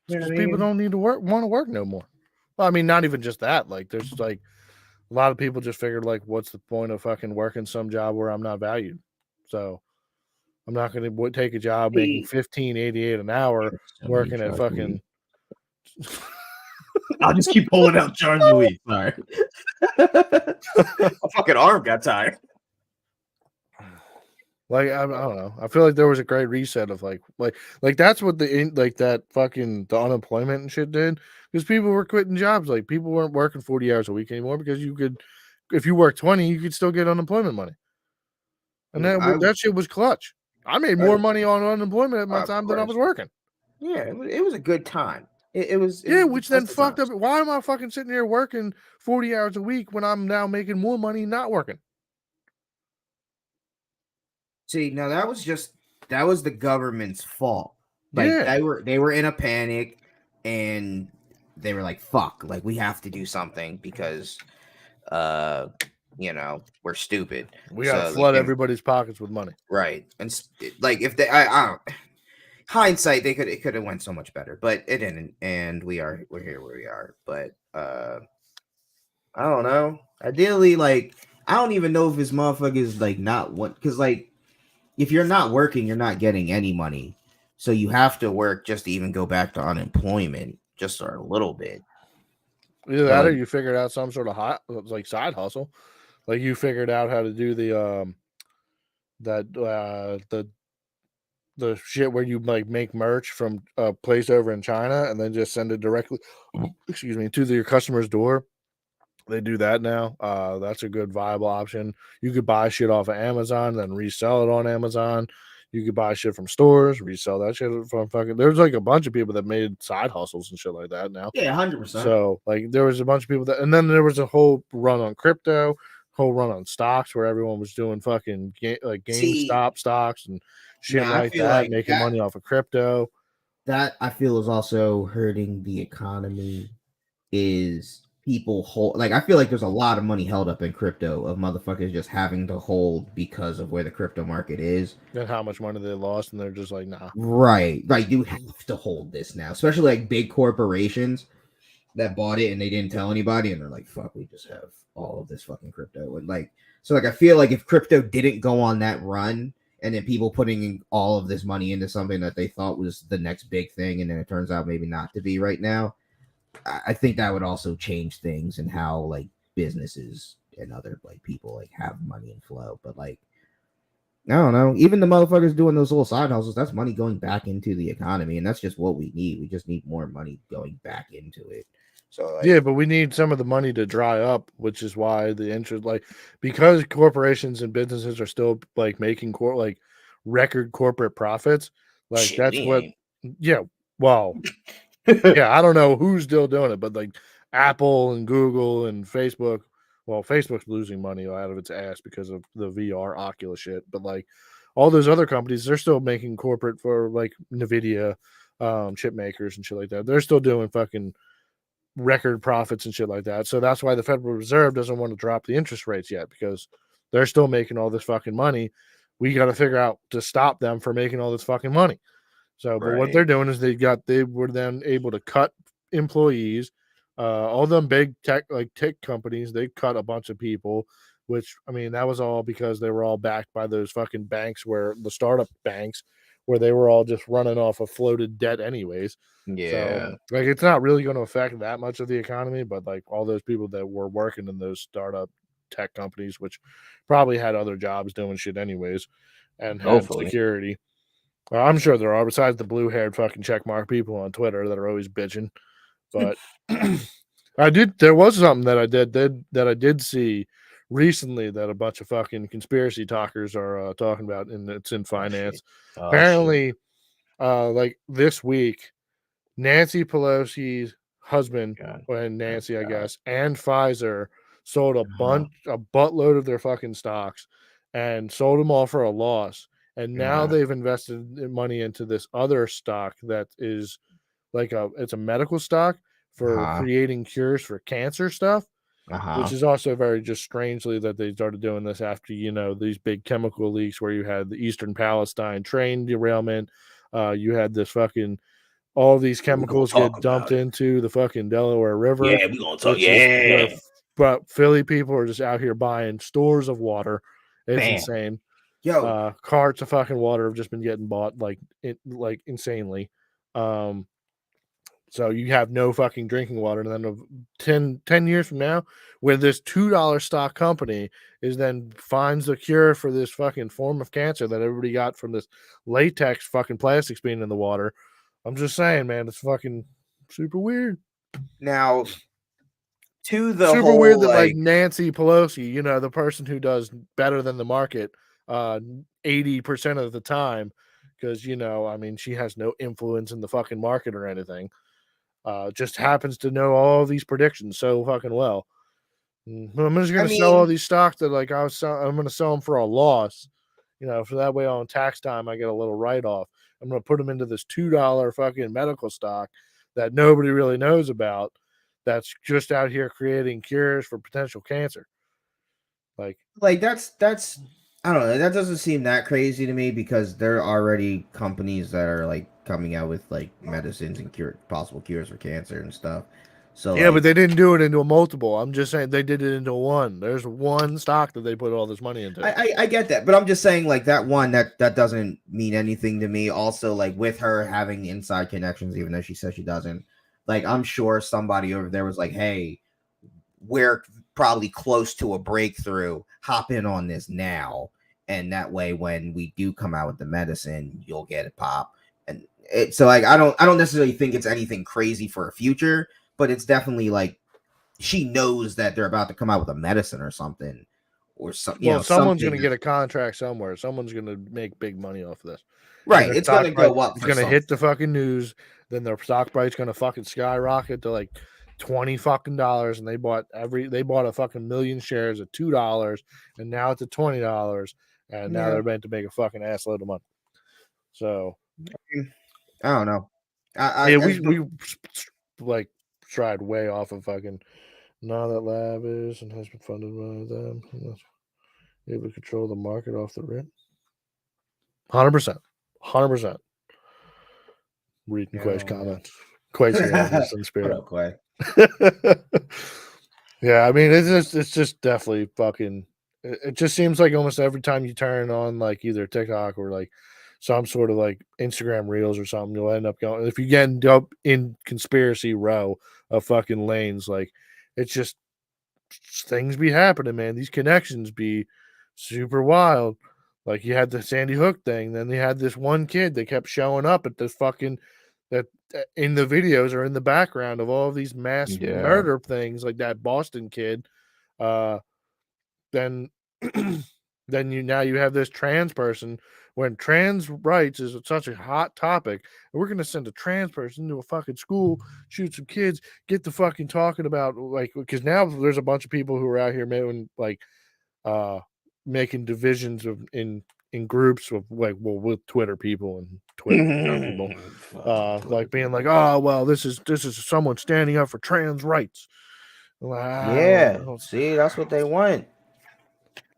you know what I people mean? don't need to want to work no more. Well, I mean, not even just that. Like there's like a lot of people just figured like, what's the point of fucking working some job where I'm not valued? So I'm not going to take a job making $15.88 an hour working at fucking. I'll just keep pulling out jars of weed. Sorry. My fucking arm got tired. Like I don't know. I feel like there was a great reset of like that's what that fucking the unemployment and shit did, because people were quitting jobs. Like people weren't working 40 hours a week anymore because you could, if you work 20, you could still get unemployment money. And that shit was clutch. I made more money on unemployment at my time than I was working. Yeah, it was a good time. It was which then fucked up. Why am I fucking sitting here working 40 hours a week when I'm now making more money not working? See, now that was the government's fault. Like they were in a panic and they were like, fuck, like we have to do something because you know, we're stupid. We gotta flood everybody's pockets with money. Right. And like if they I don't hindsight, it could have went so much better, but it didn't, and we're here where we are. But I don't know. Ideally, like I don't even know if this motherfucker is like not what, because like if you're not working, you're not getting any money, so you have to work just to even go back to unemployment, just for a little bit. Either that, or you figured out some sort of like side hustle, like you figured out how to do the shit where you like make merch from a place over in China and then just send it directly, to your customer's door. They do that now. That's a good viable option. You could buy shit off of Amazon, then resell it on Amazon. You could buy shit from stores, resell that shit from fucking. There's like a bunch of people that made side hustles and shit like that now. Yeah, 100%. So like there was a bunch of people that, and then there was a whole run on crypto, whole run on stocks where everyone was doing fucking GameStop stocks and shit like that, making money off of crypto. That I feel is also hurting the economy. Is people hold. Like, I feel like there's a lot of money held up in crypto of motherfuckers just having to hold because of where the crypto market is. And how much money they lost, and they're just like, nah. Right. Like, you have to hold this now, especially like big corporations that bought it and they didn't tell anybody, and they're like, fuck, we just have all of this fucking crypto. And like, so like, I feel like if crypto didn't go on that run, and then people putting all of this money into something that they thought was the next big thing, and then it turns out maybe not to be right now, I think that would also change things and how like businesses and other like people like have money and flow. But like, I don't know, even the motherfuckers doing those little side hustles, that's money going back into the economy, and that's just what we need. We just need more money going back into it. So like, Yeah, but we need some of the money to dry up, which is why the interest, like, because corporations and businesses are still like making like record corporate profits. Like Shit, that's we what. ain't. Yeah, well, yeah, I don't know who's still doing it, but like Apple and Google and Facebook. Well, Facebook's losing money out of its ass because of the VR Oculus shit. But like all those other companies, they're still making corporate for like Nvidia, chip makers and shit like that. They're still doing fucking record profits and shit like that. So that's why the Federal Reserve doesn't want to drop the interest rates yet, because they're still making all this fucking money. We got to figure out to stop them from making all this fucking money. So, but what they're Right. doing is they were then able to cut employees. All them big tech companies, they cut a bunch of people, which I mean that was all because they were all backed by those fucking banks, where the startup banks, where they were all just running off of floated debt anyways. So Yeah. like it's not really going to affect that much of the economy, but like all those people that were working in those startup tech companies, which probably had other jobs doing shit anyways, and had Hopefully. security. I'm sure there are, besides the blue-haired fucking checkmark people on Twitter that are always bitching. But there was something that I did see recently that a bunch of fucking conspiracy talkers are talking about, and it's in Oh finance. shit. Oh shit. Apparently, like this week, Nancy Pelosi's husband, God. and Oh, Nancy, I God. guess, and Pfizer sold a buttload of their fucking stocks and sold them all for a loss. And now they've invested money into this other stock that is like it's a medical stock for creating cures for cancer stuff, which is also very just strangely that they started doing this after, these big chemical leaks where you had the Eastern Palestine train derailment. You had this fucking all these We gonna chemicals talk get dumped about it. into the fucking Delaware River, Yeah, we gonna talk. which is where Yeah. but Philly people are just out here buying stores of water. It's Bam. insane. yo, Carts of fucking water have just been getting bought like insanely. So you have no fucking drinking water. And then 10 years from now, when this $2 stock company is then finds the cure for this fucking form of cancer that everybody got from this latex fucking plastics being in the water. I'm just saying, man, it's fucking super weird. now to the Super whole weird that like like, Nancy Pelosi, the person who does better than the market 80% of the time, because I mean, she has no influence in the fucking market or anything. Just happens to know all these predictions so fucking well. I'm just I gonna sell all mean, these stocks that like I'm gonna sell them for a loss, for that way on tax time I get a little write off. I'm gonna put them into this $2 fucking medical stock that nobody really knows about. That's just out here creating cures for potential cancer. Like, that's I don't know. That doesn't seem that crazy to me because there are already companies that are like coming out with like medicines and possible cures for cancer and stuff. So yeah, but like, they didn't do it into a multiple. I'm just saying they did it into one. There's one stock that they put all this money into. I get that, but I'm just saying like that one that doesn't mean anything to me. Also, like with her having inside connections, even though she says she doesn't, like I'm sure somebody over there was like, "Hey, we're probably close to a breakthrough. Hop in on this now, and that way, when we do come out with the medicine, you'll get a pop." And so like I don't necessarily think it's anything crazy for a future, but it's definitely like she knows that they're about to come out with a medicine or something, or some Well, someone's something going to get that's a contract somewhere. Someone's going to make big money off of this, and right. their It's stock gonna price go up is for going to hit the something. fucking news. Then their stock price is going to fucking skyrocket to like $20 fucking dollars, and they bought a fucking million shares at $2, and now it's at $20, and now Yeah, they're meant to make a fucking assload of money. So I don't know. yeah, As we like tried way off of fucking Now that lab is and has been funded by them, able to control the market off the rip. 100%. 100%. Reading Quay's comments. Quay's here, just in spirit. What up, Quay? Yeah, I mean, it's just definitely fucking. It just seems like almost every time you turn on like either TikTok or like some sort of like Instagram Reels or something, you'll end up going. If you end up in conspiracy row of fucking lanes, like it's just things be happening, man. These connections be super wild. Like you had the Sandy Hook thing, then they had this one kid that kept showing up at this fucking that in the videos or in the background of all of these mass murder things, like that Boston kid. Then then you have this trans person when trans rights is such a hot topic, and we're gonna send a trans person to a fucking school, shoot some kids, get the fucking talking about like because now there's a bunch of people who are out here making like making divisions of in groups of like with Twitter people and Twitter people like being like, oh well, this is someone standing up for trans rights. Yeah, see, that's what they want.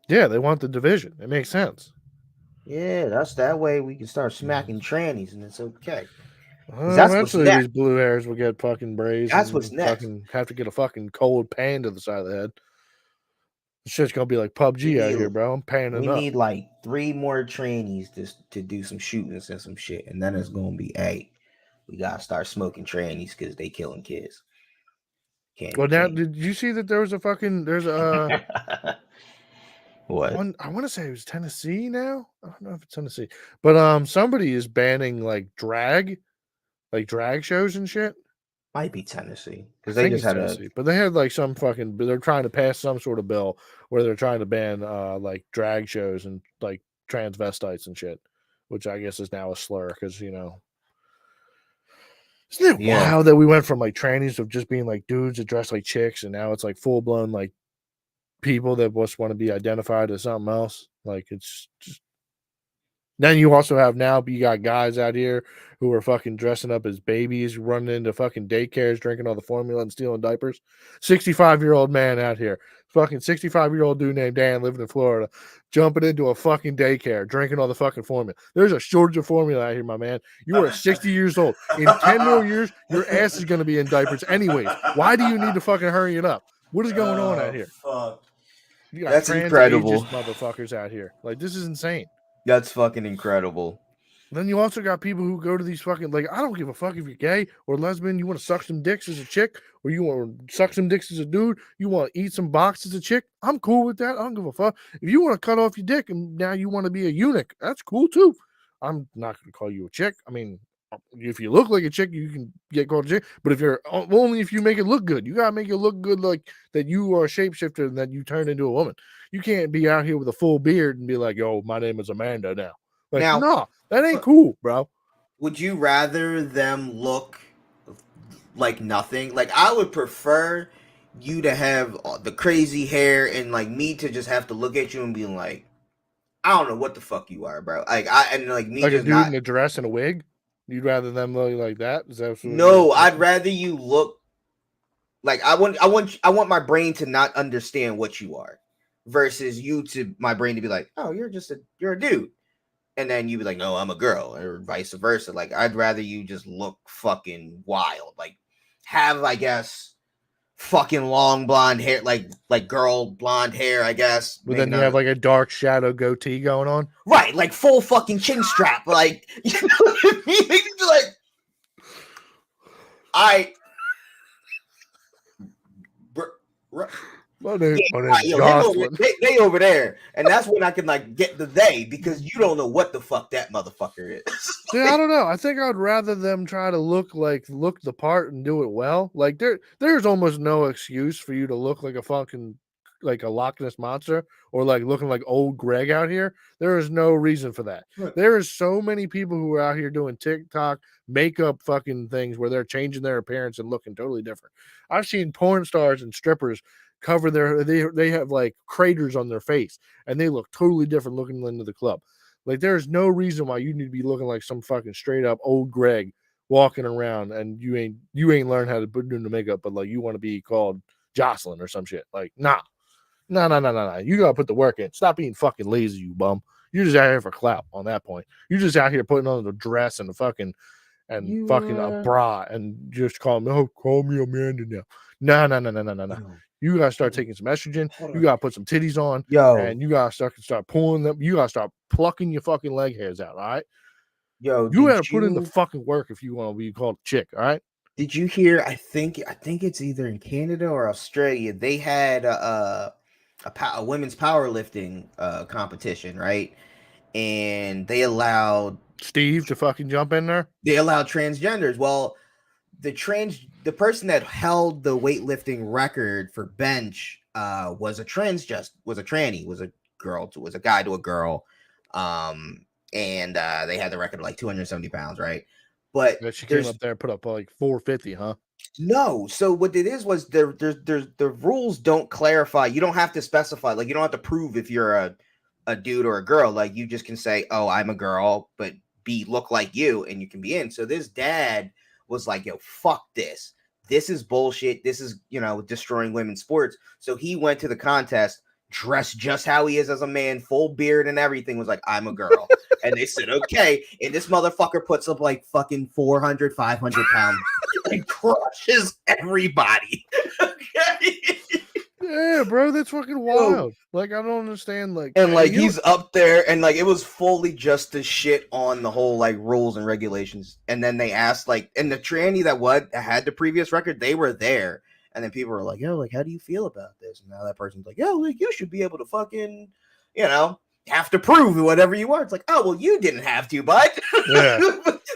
Yeah, they want the division. It makes sense. Yeah, that's that way we can start smacking trannies and it's okay. That's eventually these blue hairs will get fucking braids. That's what's next. Fucking have to get a fucking cold pan to the side of the head. This shit's gonna be like PUBG out here, bro. I'm panning up. We need like 3 more trannies to do some shootings and some shit, and then it's gonna be, hey, we gotta start smoking trannies because they killing kids. Well, now did you see that there's a what? I want to say it was Tennessee now. I don't know if it's Tennessee, but somebody is banning like drag shows and shit. Might be Tennessee because they just had but they had like some fucking. They're trying to pass some sort of bill where they're trying to ban like drag shows and like transvestites and shit, which I guess is now a slur because isn't it wild that we went from like trannies of just being like dudes that dress like chicks and now it's like full blown like people that just want to be identified as something else. Like it's just. Then you also have you got guys out here who are fucking dressing up as babies, running into fucking daycares, drinking all the formula and stealing diapers. 65-year-old man out here, fucking 65-year-old dude named Dan living in Florida, jumping into a fucking daycare, drinking all the fucking formula. There's a shortage of formula out here, my man. You are 60 years old. In 10 more years, your ass is going to be in diapers anyways. Why do you need to fucking hurry it up? What is going on out here? Fuck. You got incredible motherfuckers out here. Like, this is insane. That's fucking incredible. Then you also got people who go to these fucking, like, I don't give a fuck if you're gay or lesbian, you want to suck some dicks as a chick, or you want to suck some dicks as a dude, you want to eat some box as a chick. I'm cool with that. I don't give a fuck. If you want to cut off your dick and now you want to be a eunuch, that's cool too. I'm not going to call you a chick. I mean, if you look like a chick, you can get called a chick. But if you're only if you make it look good, you gotta make it look good, like that you are a shapeshifter and that you turn into a woman. You can't be out here with a full beard and be like, "Yo, my name is Amanda now." Like, no, that ain't cool, bro. Would you rather them look like nothing? Like, I would prefer you to have the crazy hair and like me to just have to look at you and be like, I don't know what the fuck you are, bro. Like me like just a dude in a dress and a wig. You'd rather them look like that? Is that no? I'd rather you look like I want my brain to not understand what you are, versus my brain to be like, oh, you're a dude, and then you be like, no, I'm a girl, or vice versa. Like, I'd rather you just look fucking wild, like have, I guess, fucking long blonde hair, like girl blonde hair, I guess. But then you have like a dark shadow goatee going on, right? Like full fucking chin strap, like, you know what I mean? Like, my name's Jocelyn. They over there, and that's when I can like get the they, because you don't know what the fuck that motherfucker is. See, I don't know. I think I'd rather them try to look the part and do it well. Like there's almost no excuse for you to look like a fucking like a Loch Ness monster or like looking like old Greg out here. There is no reason for that. Right. There is so many people who are out here doing TikTok makeup fucking things where they're changing their appearance and looking totally different. I've seen porn stars and strippers cover they have like craters on their face and they look totally different looking into the club. Like, there's no reason why you need to be looking like some fucking straight up old Greg walking around and you ain't learned how to put in the makeup, but like you want to be called Jocelyn or some shit. Like, nah. No. You gotta put the work in. Stop being fucking lazy, you bum. You're just out here for clout on that point. You're just out here putting on the dress and the fucking a bra and just call me Amanda now. No. You gotta start taking some estrogen. You gotta put some titties on, and you gotta start pulling them. You gotta start plucking your fucking leg hairs out. All right, you gotta put in the fucking work if you want to be called a chick. All right. Did you hear? I think it's either in Canada or Australia. They had a women's powerlifting competition, right? And they allowed Steve to fucking jump in there. They allowed transgenders. Well, the person that held the weightlifting record for bench was a tranny, was a girl, was a guy to a girl, and they had the record of like 270 pounds, right? But she came up there and put up like 450, huh? No. So what it is was the rules don't clarify. You don't have to specify, like you don't have to prove if you're a dude or a girl. Like you just can say, oh, I'm a girl, but look like you, and you can be in. So this dad was like, yo, fuck this. This is bullshit. This is, destroying women's sports. So he went to the contest dressed just how he is as a man, full beard and everything, was like, I'm a girl. And they said, okay. And this motherfucker puts up like fucking 400, 500 pounds and crushes everybody. Okay. Yeah, bro, that's fucking wild. Like, I don't understand. Like, and like he's up there, and like it was fully just to shit on the whole like rules and regulations. And then they asked, like, and the tranny that had the previous record, they were there. And then people were like, yo, like, how do you feel about this? And now that person's like, yo, like, you should be able to fucking, have to prove whatever you are. It's like, oh, well, you didn't have to, bud. Yeah.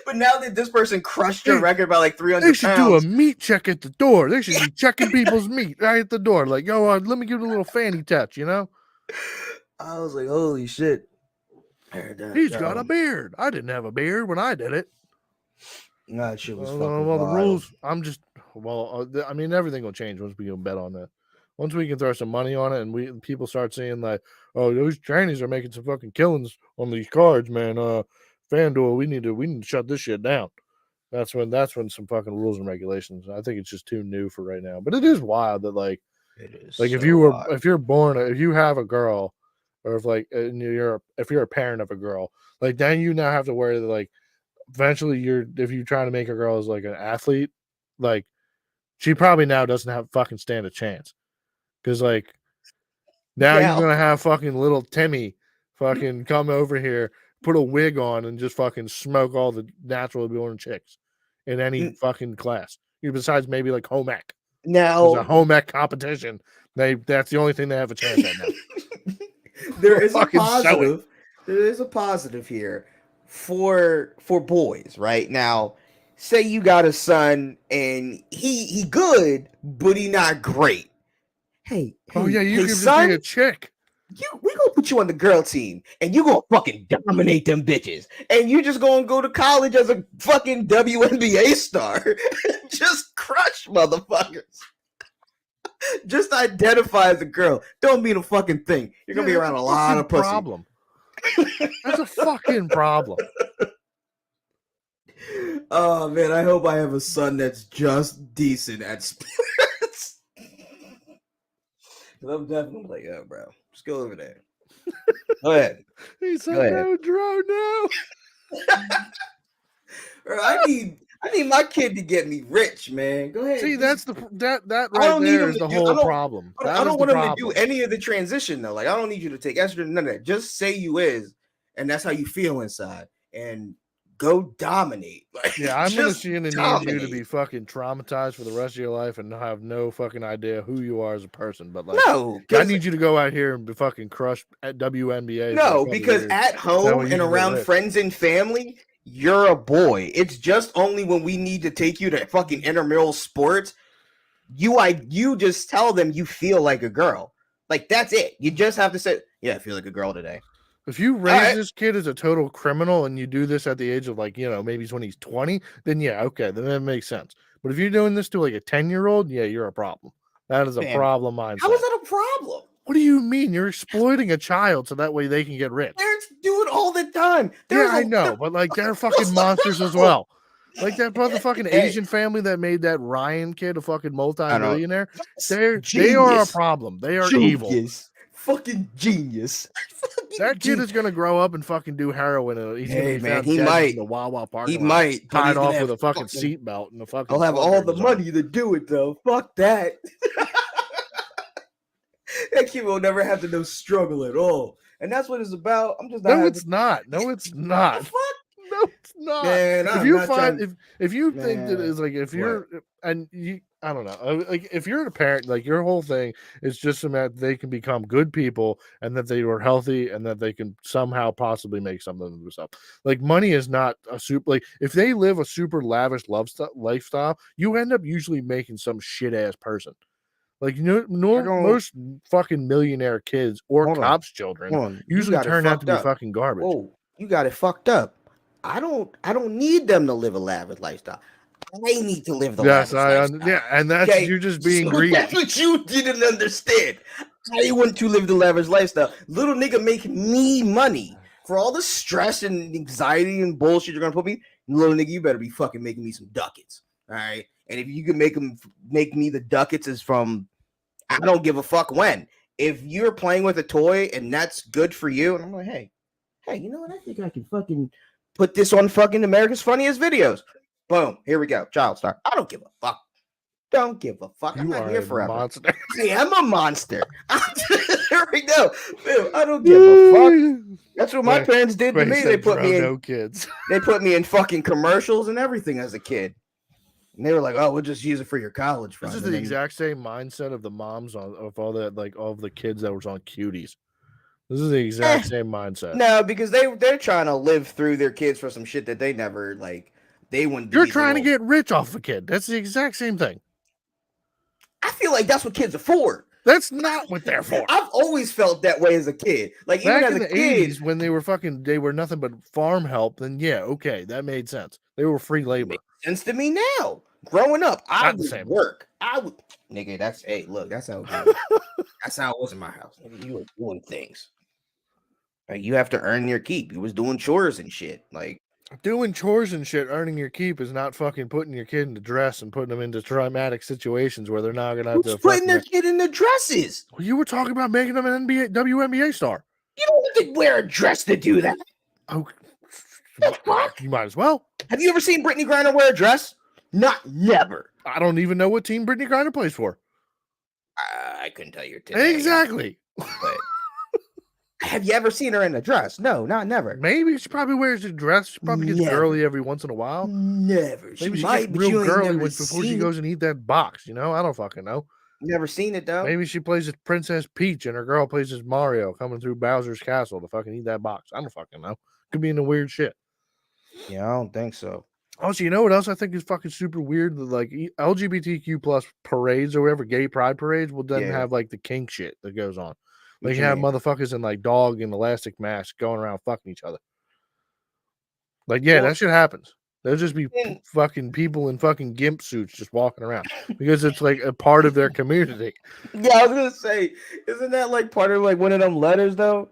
But now that this person crushed your record by like 300 they should do a meat check at the door. They should be checking people's meat right at the door. Like, yo, let me give it a little fanny touch, I was like, holy shit. He's got a beard. I didn't have a beard when I did it. No, that shit was fucking wild. The rules, I mean, everything will change once we can bet on that. Once we can throw some money on it and people start seeing like, oh, those trannies are making some fucking killings on these cards, man. FanDuel, we need to shut this shit down. That's when some fucking rules and regulations. I think it's just too new for right now. But it is wild that like it is like so if you have a girl, or if you're a parent of a girl, like then you now have to worry that like eventually if you're trying to make a girl as like an athlete, like she probably now doesn't fucking stand a chance. Because like now you're gonna have fucking little Timmy fucking come over here, put a wig on, and just fucking smoke all the naturally born chicks in any fucking class. Besides maybe like home ec. Now there's a home ec competition. That's the only thing they have a chance at now. There is a positive. There is a positive here for boys, right? Now, say you got a son and he good, but he not great. Hey, you can just be a chick. We gonna put you on the girl team, and you gonna fucking dominate them bitches, and you just gonna go to college as a fucking WNBA star, just crush motherfuckers. Just identify as a girl. Don't mean a fucking thing. You're gonna be around a lot of pussy. Problem. That's a fucking problem. Oh man, I hope I have a son that's just decent at sports. I'm definitely like, oh, bro, just go over there. Go ahead. He said, no, drone, no. Bro, I need my kid to get me rich, man. Go ahead. See, that's that right there is the whole problem. I don't want him to do any of the transition though. Like, I don't need you to take estrogen, none of that. Just say you is, and that's how you feel inside, and go dominate. Like, yeah, I'm gonna need you to be fucking traumatized for the rest of your life and have no fucking idea who you are as a person. But like, no, I need you to go out here and be fucking crushed at WNBA. No, because at home and around friends and family, you're a boy. It's just only when we need to take you to fucking intramural sports, you just tell them you feel like a girl. Like, that's it. You just have to say, yeah, I feel like a girl today. If you raise this kid as a total criminal and you do this at the age of like, maybe when he's 20, then yeah, okay, then that makes sense. But if you're doing this to like a 10-year-old, yeah, you're a problem. That is a problem mindset. How is that a problem? What do you mean? You're exploiting a child so that way they can get rich. Parents do it all the time. I know, but like they're fucking monsters as well. Like that motherfucking Hey. Asian family that made that Ryan kid a fucking multi-millionaire. They are a Genius. problem. They are evil. Genius. Fucking genius. That kid is gonna grow up and fucking do heroin. And he's gonna Hey, be man, found he dead might. in the Wawa parking He lot, might, but tied he's gonna off have with a fucking fucking- seatbelt and a fucking. I'll have all the money to do it though. Fuck that. That kid will never have to know struggle at all. And that's what it's about. I'm just not No, having- it's not. No, it's What not. the fuck? No, it's not. Man, If I'm you not find trying- if you think that Man, it's like if what? you're and you I don't know like if you're a parent like your whole thing is just so that they can become good people and that they are healthy and that they can somehow possibly make something of themselves. Like money is not a super like if they live a super lavish lifestyle, you end up usually making some shit ass person. Like most fucking millionaire kids or Hold on. cops' children Hold on. You usually got it turn out to fucked be up. fucking garbage. Whoa, you got it fucked up. I don't need them to live a lavish lifestyle. I need to live the Yes, lavish lifestyle. yeah, and that's Okay, you're just being so greedy. That's what you didn't understand. I want to live the lavish lifestyle. Little nigga make me money for all the stress and anxiety and bullshit you're gonna put me. Little nigga, you better be fucking making me some ducats. All right, and if you can make me the ducats is from, I don't give a fuck when. If you're playing with a toy and that's good for you, and I'm like, hey, you know what? I think I can fucking put this on fucking America's Funniest Videos. Boom, here we go. Child star. I don't give a fuck. Don't give a fuck. I'm You not are here a forever. monster. I am a monster. Here we go. I don't give a fuck. That's what my Wait, parents did to Wait, me. They said put me in. no kids. They put me in fucking commercials and everything as a kid. And they were like, "Oh, we'll just use it for your college fund." This is the exact same mindset of the moms of all that, like all of the kids that was on Cuties. This is the exact same mindset. No, because they're trying to live through their kids for some shit that they never like. They wouldn't. You're trying to get rich off a kid. That's the exact same thing. I feel like that's what kids are for. That's not what they're for. I've always felt that way as a kid. Like Back even in as the a kid, 80s when they were nothing but farm help, then yeah, okay, that made sense. They were free labor. sense to me now. Growing up, I Not the would same. work. I would, nigga. That's look. That's how it was. That's how it was in my house. Nigga, you were doing things. Like you have to earn your keep. You was doing chores and shit. Like Doing chores and shit, earning your keep is not fucking putting your kid in the dress and putting them into traumatic situations where they're not gonna have who's to putting their kid in the dresses? Well, you were talking about making them an WNBA star. You don't have to wear a dress to do that. Oh, The fuck? you might as well. Have you ever seen Brittany Griner wear a dress? Never. I don't even know what team Brittany Griner plays for. I couldn't tell you today. Exactly. But have you ever seen her in a dress? No, never. Maybe she probably wears a dress. She probably gets Never. girly every once in a while. Never. Maybe she might, gets but real you ain't girly never before she seen goes and eat that box. You know, I don't fucking know. Never seen it though. Maybe she plays as Princess Peach and her girl plays as Mario coming through Bowser's castle to fucking eat that box. I don't fucking know. Could be into weird shit. Yeah, I don't think so. Also, you know what else I think is fucking super weird? Like LGBTQ plus parades or whatever, gay pride parades will then have like the kink shit that goes on. Like you have motherfuckers in like dog and elastic masks going around fucking each other. Like, yeah, that shit happens. There'll just be fucking people in fucking gimp suits just walking around because it's like a part of their community. Yeah, I was gonna say, isn't that like part of like one of them letters though?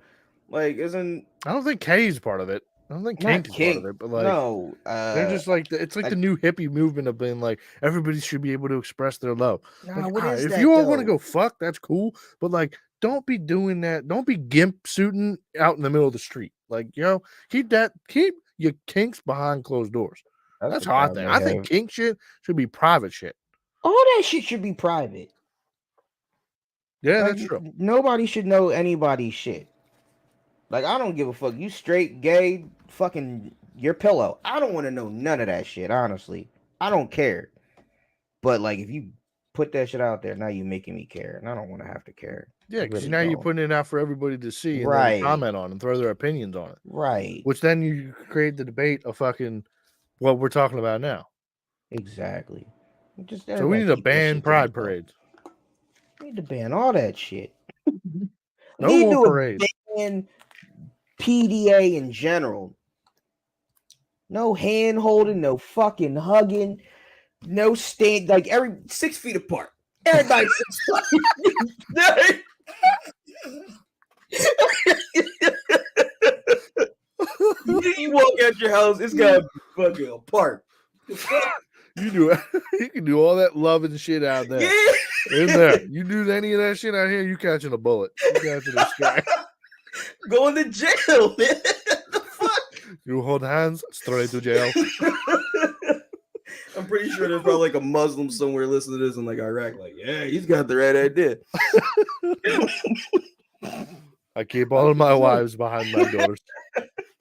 Like, I don't think K is part of it. I don't think kink is part of it, but like no, they're just like it's like the new hippie movement of being like everybody should be able to express their love. Like, if you all want to go fuck, that's cool, but like don't be doing that. Don't be gimp suiting out in the middle of the street. Like, you know, keep your kinks behind closed doors. That's how I think. I think kink shit should be private shit. All that shit should be private. Yeah, that's true. Nobody should know anybody's shit. Like, I don't give a fuck. You straight, gay, fucking your pillow. I don't want to know none of that shit, honestly. I don't care. But, like, if you put that shit out there, now you're making me care. And I don't want to have to care. Yeah, because now you're putting it out for everybody to see and then comment on and throw their opinions on it. Right. Which then you create the debate of fucking what we're talking about now. Exactly. So we need to ban pride parades. We need to ban all that shit. No more parades. Ban PDA in general. No hand holding, no fucking hugging, no stand, like every 6 feet apart. Everybody 6 feet. You walk out your house, it's gotta be fucking apart. You do you can do all that loving shit out there. Yeah. In there. You do any of that shit out here, you catching a bullet. You catching a strike. Going to jail, man. The fuck? You hold hands, straight to jail. I'm pretty sure there's probably like a Muslim somewhere listening to this in like Iraq. Like, yeah, he's got the right idea. I keep all of my wives behind my doors.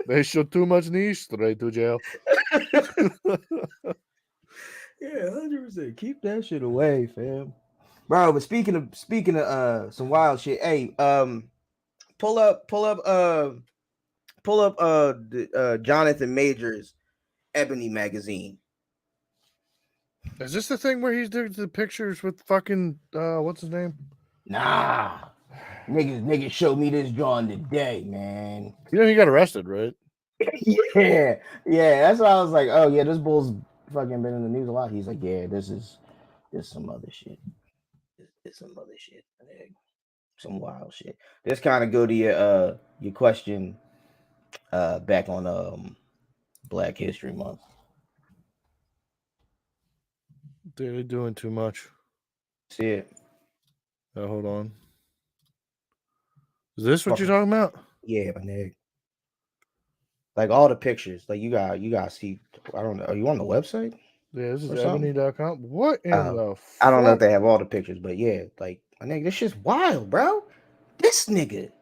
They show too much niche, straight to jail. Yeah, 100%. Keep that shit away, fam. Bro, but speaking of some wild shit, hey, pull up Jonathan Majors Ebony magazine. Is this the thing where he's doing the pictures with fucking what's his name? Nah. Niggas showed me this drawing today, man. You know he got arrested, right? Yeah. That's why I was like, oh yeah, this bull's fucking been in the news a lot. He's like, yeah, this is some other shit. It's some other shit. Some wild shit. This kind of go to your question back on Black History Month. They're doing too much. See it. Hold on. Is this what you're talking about? Yeah, my nigga. Like all the pictures. Like you got see. I don't know. Are you on the website? Yeah, this is ebony.com. What in the fuck? I don't know if they have all the pictures, but yeah, like my nigga, this shit's wild, bro. This nigga.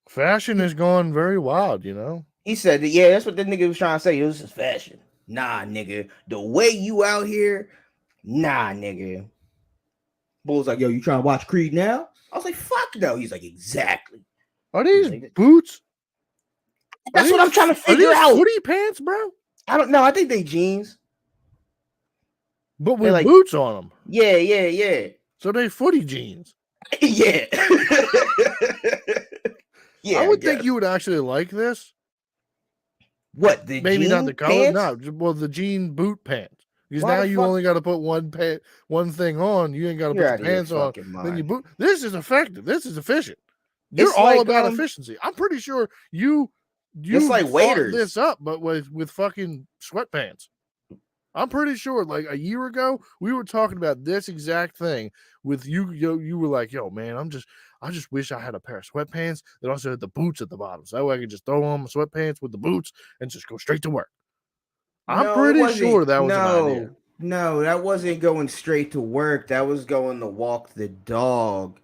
Fashion is going very wild, you know? He said that, yeah, that's what that nigga was trying to say. This is fashion. Nah, nigga. The way you out here, nah, nigga. Bull's like, yo, you trying to watch Creed now? I was like, fuck no. He's like, exactly. Are these boots? That's what I'm trying to figure out. Footy pants, bro? I don't know. I think they jeans. But with like, boots on them. Yeah. So they footy jeans. Yeah. Yeah. I would think you would actually like this. What? The maybe not the color. No, well, the jean boot pants. Because why now you only got to put one thing on. You ain't got to put the pants on. Then you boot. This is effective. This is efficient. You're all like, about efficiency. I'm pretty sure you it's like waiters this up, but with fucking sweatpants. I'm pretty sure like a year ago we were talking about this exact thing with you. You were like, yo, man, I just wish I had a pair of sweatpants that also had the boots at the bottom. So that way I could just throw on my sweatpants with the boots and just go straight to work. I'm pretty sure that was an idea. No, that wasn't going straight to work. That was going to walk the dog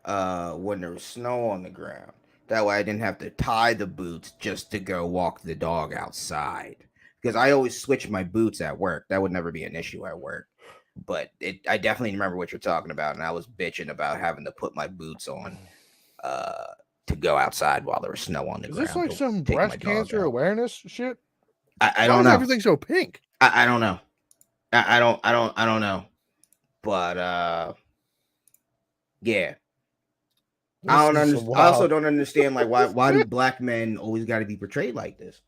when there was snow on the ground. That way I didn't have to tie the boots just to go walk the dog outside. Because I always switch my boots at work. That would never be an issue at work. But I definitely remember what you're talking about. And I was bitching about having to put my boots on to go outside while there was snow on the ground. Is this like some breast cancer awareness shit? I don't know. Everything's so pink. I don't know. I don't know. But yeah. I also don't understand like why do black men always got to be portrayed like this?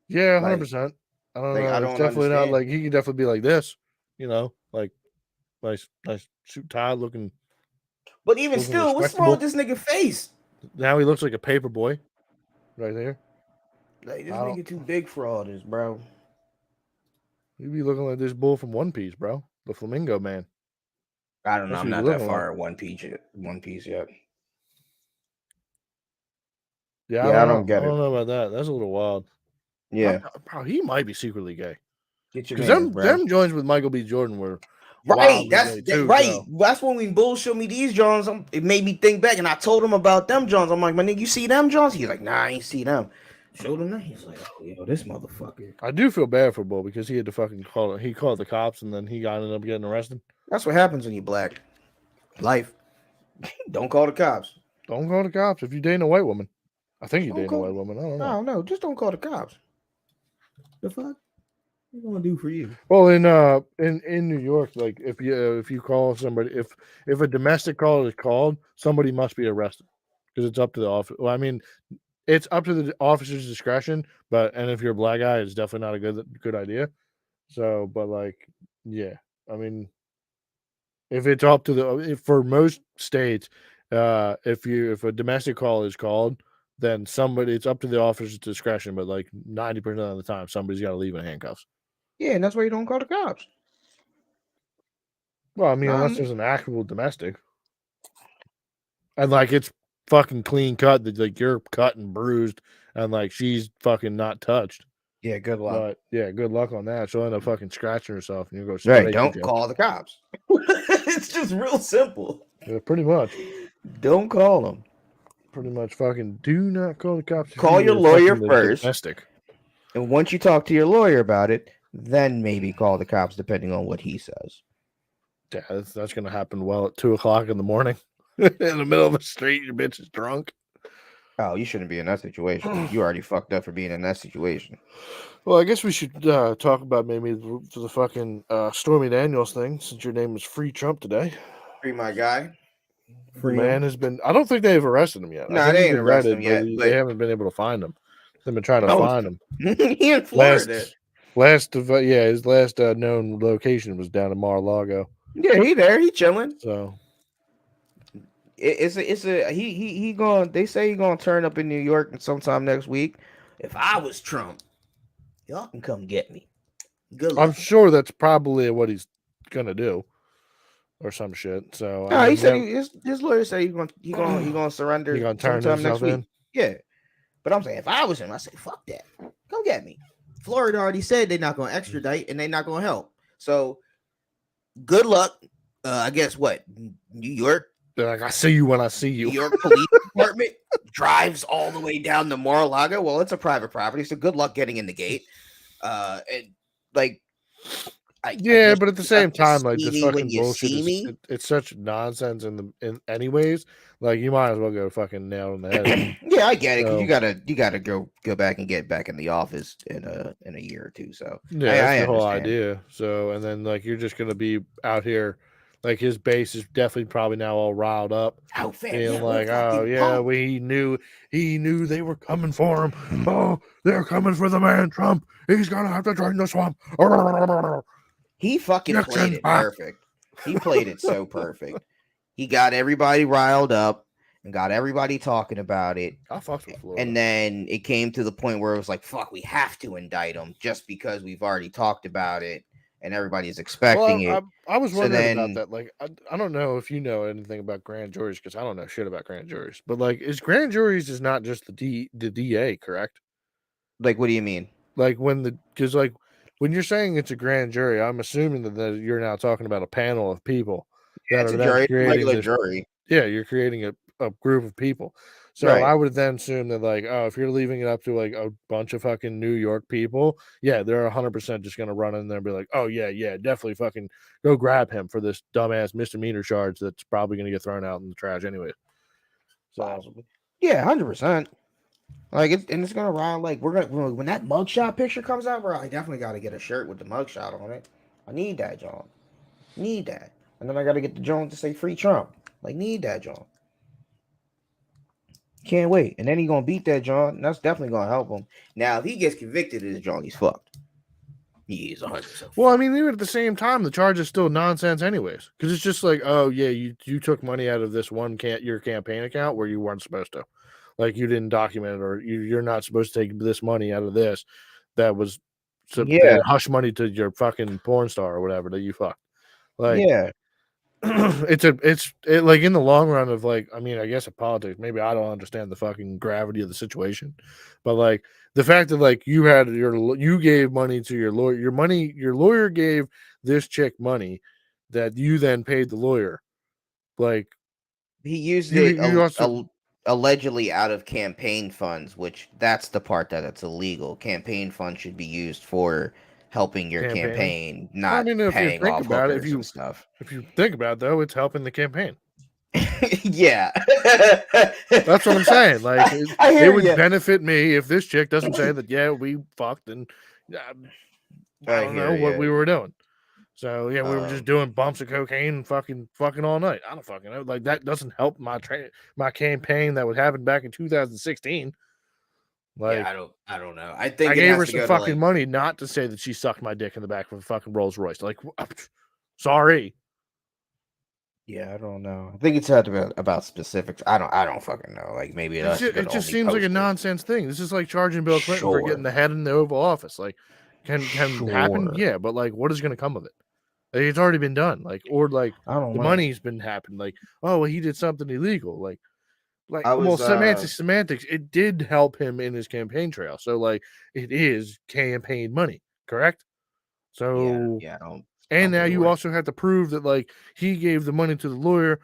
Yeah, 100%. I don't know. It's definitely not like he can definitely be like this, you know, like nice suit tie looking. But even still, what's wrong with this nigga face? Now he looks like a paper boy, right there. Like this nigga too big for all this, bro. You be looking like this bull from One Piece, bro. The Flamingo Man. I don't know. I'm not that far at One Piece yet. Yeah, I don't get it. I don't know about that. That's a little wild. Yeah, bro, he might be secretly gay. Because them joints with Michael B. Jordan were right. That's when we Bull showed me these Johns. It made me think back, and I told him about them Johns. I'm like, my nigga, you see them Johns? He's like, nah, I ain't see them. Showed him that. He's like, oh, yo, this motherfucker. I do feel bad for Bull because he had to fucking call it. He called the cops, and then he ended up getting arrested. That's what happens when you black. Life. Don't call the cops. Don't call the cops if you dating a white woman. I think you dating a white woman. I don't know. No, just don't call the cops. The fuck? What you gonna do for you? Well, in New York, like if you call somebody, if a domestic call is called, somebody must be arrested because it's up to the office. Well, I mean, it's up to the officer's discretion, and if you're a black guy, it's definitely not a good idea. So, but like, yeah, I mean, if it's up to for most states, if a domestic call is called, then it's up to the officer's discretion, but like 90% of the time, somebody's got to leave in handcuffs. Yeah, and that's why you don't call the cops. Well, I mean, unless there's an actual domestic, and like it's fucking clean cut, that like you're cut and bruised, and like she's fucking not touched. Yeah, good luck. But yeah, good luck on that. She'll end up fucking scratching herself, and you go Right, straight. don't to jail. call the cops. It's just real simple. Yeah, pretty much. Don't call them. Pretty much, fucking do not call the cops. Call your lawyer first. Domestic. And once you talk to your lawyer about it, then maybe call the cops, depending on what he says. Yeah, that's gonna happen well at 2:00 in the morning, in the middle of the street. Your bitch is drunk. Oh, you shouldn't be in that situation. You already fucked up for being in that situation. Well, I guess we should talk about maybe the fucking Stormy Daniels thing, since your name is Free Trump today. Free my guy. The man has been. I don't think they've arrested him yet. No, I think they he's ain't been arrested arrested, him yet. but they haven't been able to find him. They've been trying to find him. He in Florida. His last known location was down in Mar-a-Lago. Yeah, he there. He chilling. So he going. They say he gonna turn up in New York sometime next week. If I was Trump, y'all can come get me. Good luck. I'm sure that's probably what he's gonna do, or some shit. So no, he said his lawyer said he's gonna surrender. He gonna turn sometime next himself week. Yeah, but I'm saying if I was him, I say fuck that. Come get me. Florida already said they're not gonna extradite and they're not gonna help. So good luck. I guess what New York. They're like, I see you when I see you. New York Police Department drives all the way down to Mar-a-Lago. Well, it's a private property, so good luck getting in the gate. And like, but at the same time, like this fucking bullshit is it's such nonsense in anyways. Like you might as well go fucking nail in the head. Yeah, I get it, because you gotta go back and get back in the office in a year or two. So yeah, that's the whole idea. So and then like you're just gonna be out here. Like his base is definitely probably now all riled up. How fair? Being like, oh yeah, he knew they were coming for him. Oh, they're coming for the man Trump. He's gonna have to drain the swamp. He fucking played it perfect. He played it so perfect. He got everybody riled up and got everybody talking about it. I fucked with Florida. And then it came to the point where it was like, fuck, we have to indict him just because we've already talked about it. And everybody's expecting it. I was wondering about that. Like, I don't know if you know anything about grand juries, because I don't know shit about grand juries. But like, grand juries is not just the DA, correct? Like, what do you mean? Like because like when you're saying it's a grand jury, I'm assuming that you're now talking about a panel of people. Yeah, it's a jury, regular jury. Yeah, you're creating a group of people. So I would then assume that like, oh, if you're leaving it up to like a bunch of fucking New York people, yeah, they're 100% just gonna run in there and be like, oh yeah, definitely fucking go grab him for this dumbass misdemeanor charge that's probably gonna get thrown out in the trash anyway. So yeah, 100%. Like it's gonna ride like we're gonna when that mugshot picture comes out, bro. I definitely got to get a shirt with the mugshot on it. I need that, John. Need that, and then I got to get the John to say "Free Trump." Like, need that, John. Can't wait. And then he gonna beat that John. And that's definitely gonna help him. Now, if he gets convicted of this John, he's fucked. He is 100%. Well, I mean, even at the same time, the charge is still nonsense, anyways. Because it's just like, oh yeah, you took money out of this your campaign account where you weren't supposed to. Like you didn't document it, or you're not supposed to take this money out of this. That was hush money to your fucking porn star or whatever that you fucked. Like it's like in the long run of like, I mean, I guess in politics, maybe I don't understand the fucking gravity of the situation, but like the fact that like you gave money to your lawyer, your lawyer gave this chick money that you then paid the lawyer. Like he used it allegedly out of campaign funds, which that's the part that it's illegal. Campaign funds should be used for helping your campaign, not paying off hookers and stuff. If you think about it, though, it's helping the campaign. Yeah. That's what I'm saying. Like, it would benefit me if this chick doesn't say that, yeah, we fucked and I don't know what we were doing. So, yeah, we were just doing bumps of cocaine and fucking all night. I don't fucking know. Like, that doesn't help my campaign that was happening back in 2016. Like, yeah, I don't know. I think I gave her some fucking money not to say that she sucked my dick in the back of a fucking Rolls Royce. Like, sorry. Yeah, I don't know. I think it's about specifics. I don't fucking know. Like maybe it just seems like a nonsense thing. This is like charging Bill Clinton for getting the head in the Oval Office. Like, can happen. Yeah, but like, what is going to come of it? Like, it's already been done. Like, or like I don't the know. money's been happened. Like, oh, well, he did something illegal. Like I was, semantics. It did help him in his campaign trail. So like, it is campaign money, correct? So yeah, I don't and now think it you works. also have to prove that like he gave the money to the lawyer,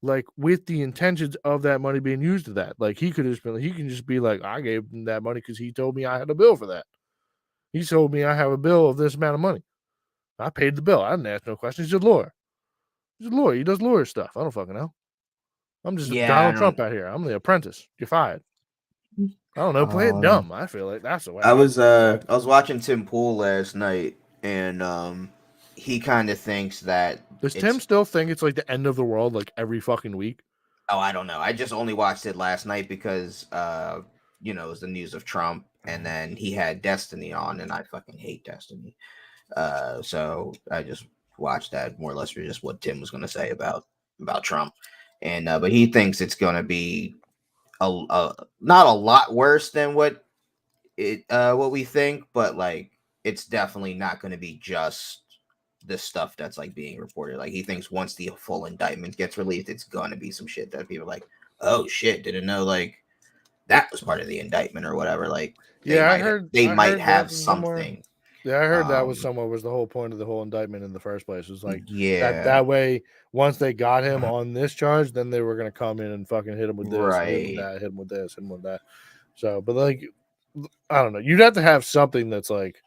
like with the intentions of that money being used to that. Like he can just be like, I gave him that money because he told me I had a bill for that. He told me I have a bill of this amount of money. I paid the bill. I didn't ask no questions. He's a lawyer. He's a lawyer. He does lawyer stuff. I don't fucking know. I'm just Donald Trump out here. I'm the apprentice. You're fired. I don't know. Play it dumb. I feel like that's the way. I was watching Tim Pool last night, and he kind of thinks that Does Tim still think it's like the end of the world like every fucking week? Oh, I don't know. I just only watched it last night because it was the news of Trump, and then he had Destiny on, and I fucking hate Destiny. So I just watched that more or less for just what Tim was going to say about Trump, and but he thinks it's going to be not a lot worse than what we think, but like it's definitely not going to be just the stuff that's like being reported. Like he thinks once the full indictment gets released, it's going to be some shit that people are like, oh shit, didn't know like that was part of the indictment or whatever. Like I might heard have somewhere. something. Yeah, I heard that was somewhere was the whole point of the whole indictment in the first place. It was like Yeah, that way once they got him on this charge, then they were gonna come in and fucking hit him with this, hit him with that, hit him with this, hit him with that. So, but like I don't know, you'd have to have something that's like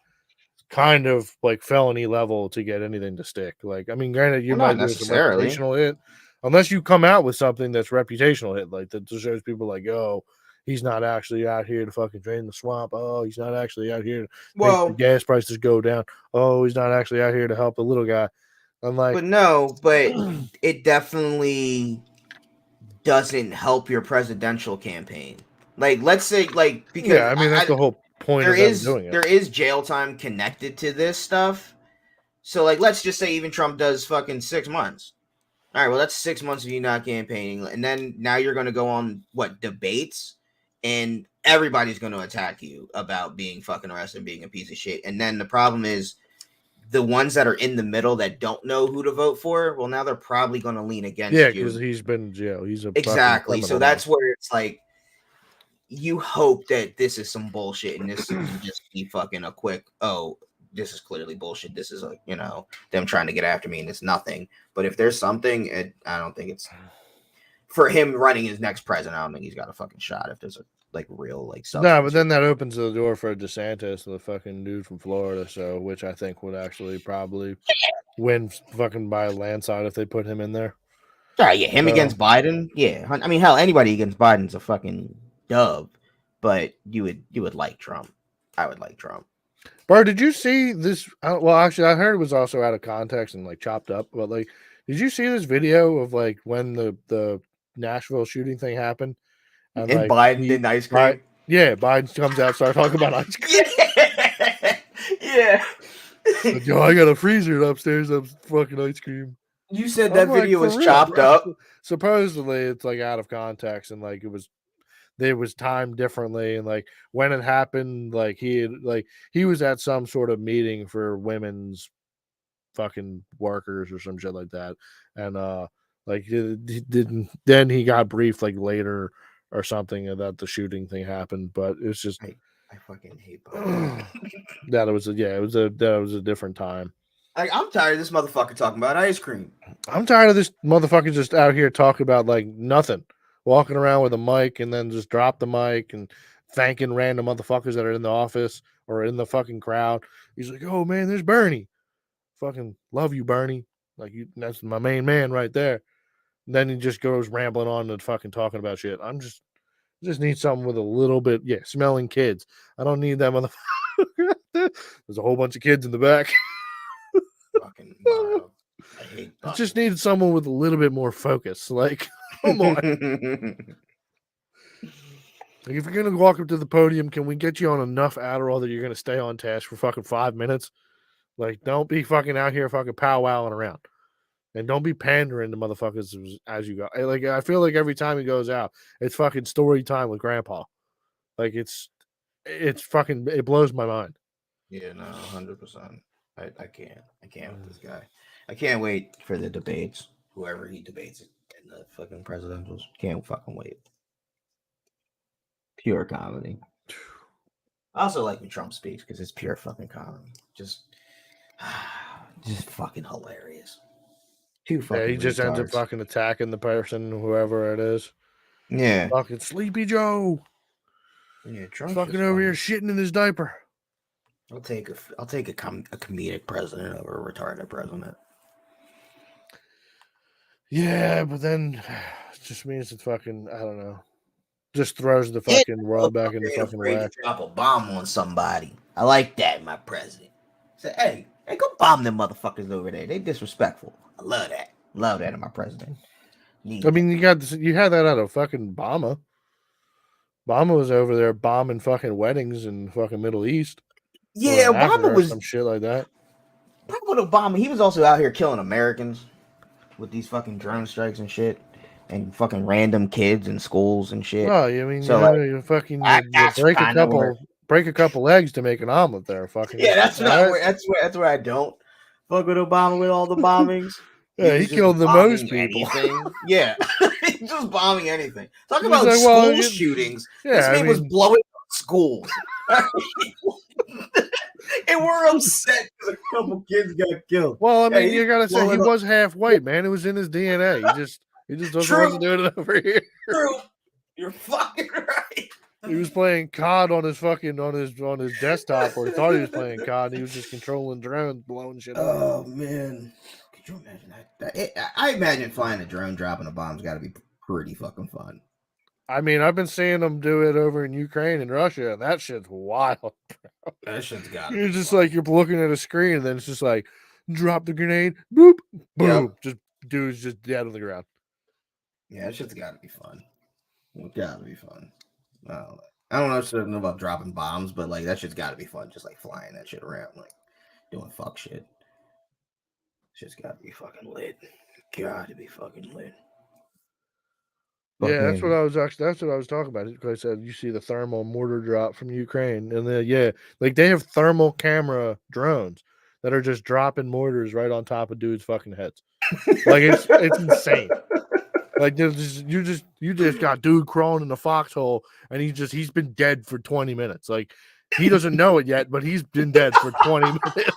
kind of like felony level to get anything to stick. Like, I mean, granted, you might do some reputational hit, unless you come out with something that's reputational hit, like that shows people like, oh, he's not actually out here to fucking drain the swamp. Oh, he's not actually out here to make the gas prices go down. Oh, he's not actually out here to help the little guy. I'm like, but it definitely doesn't help your presidential campaign. Like, let's say, like, because I mean that's the whole point of them doing it. There is jail time connected to this stuff. So, like, let's just say even Trump does fucking 6 months. All right, well, that's 6 months of you not campaigning, and then now you're going to go on debates, and everybody's going to attack you about being fucking arrested and being a piece of shit. And then the problem is the ones that are in the middle that don't know who to vote for, well, now they're probably going to lean against you. Yeah, because he's been in jail. He's exactly. So that's where it's like you hope that this is some bullshit and this can just be fucking a quick, oh, this is clearly bullshit. This is them trying to get after me and it's nothing. But if there's something, I don't think it's for him running his next president. I don't think he's got a fucking shot if there's a real substance. No, but then that opens the door for DeSantis, the fucking dude from Florida. So, which I think would actually probably win fucking by a landslide if they put him in there. Yeah, him against Biden. Yeah, I mean, hell, anybody against Biden's a fucking dub. But you would like Trump. I would like Trump. Bro, did you see this? Well, actually, I heard it was also out of context and chopped up. But did you see this video of when the Nashville shooting thing happened? And Biden did ice cream. Biden comes out, starts talking about ice cream. Yeah. Yo, I got a freezer upstairs of fucking ice cream. You said that video was chopped up. Supposedly, it's out of context and it was timed differently, and when it happened, he was at some sort of meeting for women's fucking workers or some shit like that, and he didn't. Then he got briefed later or something that the shooting thing happened, but it's just I fucking hate that. It was a different time. I'm tired of this motherfucker talking about ice cream. I'm tired of this motherfucker just out here talking about nothing. Walking around with a mic and then just drop the mic and thanking random motherfuckers that are in the office or in the fucking crowd. He's like, oh man, there's Bernie. Fucking love you, Bernie. That's my main man right there. And then he just goes rambling on and fucking talking about shit. Just need something with a little bit, smelling kids. I don't need that motherfucker. There's a whole bunch of kids in the back. Fucking wild. I hate I just needed someone with a little bit more focus. Come on. If you're gonna walk up to the podium, can we get you on enough Adderall that you're gonna stay on task for fucking 5 minutes? Don't be fucking out here fucking powwowing around, and don't be pandering to motherfuckers as you go. I feel like every time he goes out, it's fucking story time with Grandpa. It's fucking, it blows my mind. Yeah, no, 100%. I can't with this guy. I can't wait for the debates. Whoever he debates in the fucking presidentials, can't fucking wait. Pure comedy. I also like when Trump speaks because it's pure fucking comedy. Just fucking hilarious. Two fucking Yeah, he just ends up retards. fucking attacking the person, whoever it is. Yeah. Fucking Sleepy Joe. Yeah, Trump's Fucking just over funny. here shitting in his diaper. I'll take a comedic president over a retarded president. Yeah, but then it just means it's fucking, I don't know. Just throws the fucking world back into fucking afraid whack. to drop a bomb on somebody. I like that, my president. Say, hey, go bomb them motherfuckers over there. They disrespectful. I love that. Love that in my president. I mean, you had that out of fucking Obama. Obama was over there bombing fucking weddings in fucking Middle East. Yeah, Obama was some shit like that. with Obama. He was also out here killing Americans with these fucking drone strikes and shit, and fucking random kids in schools and shit. Well, I mean, so you fucking that's break a couple eggs to make an omelet there. Fucking yeah, that's where I don't fuck with Obama with all the bombings. Yeah, he killed the most people. Yeah, just bombing anything. Talk about school shootings. Yeah, this man was blowing up schools. And we're upset because a couple kids got killed. Well, I mean, you gotta say he was half white, man. It was in his DNA. He just doesn't want to do it over here. True. You're fucking right. He was playing COD on his fucking on his desktop, or he thought he was playing COD. And he was just controlling drones, blowing shit up. Oh man, could you imagine that? I imagine flying a drone, dropping a bomb's got to be pretty fucking fun. I mean, I've been seeing them do it over in Ukraine and Russia, and that shit's wild, bro. That shit's got. You're just like you're looking at a screen, and then it's just like drop the grenade, boop, boom, just dude's just dead on the ground. Yeah, that shit's got to be fun. It's got to be fun. I don't know about dropping bombs, but like that shit's got to be fun. Just like flying that shit around, like doing fuck shit. Shit's got to be fucking lit. Got to be fucking lit. Yeah, that's what I was talking about. Because I said you see the thermal mortar drop from Ukraine, and then like they have thermal camera drones that are just dropping mortars right on top of dudes' fucking heads. Like it's insane. Like you just got dude crawling in the foxhole, and he's been dead for 20 minutes. Like he doesn't know it yet, but he's been dead for 20 minutes.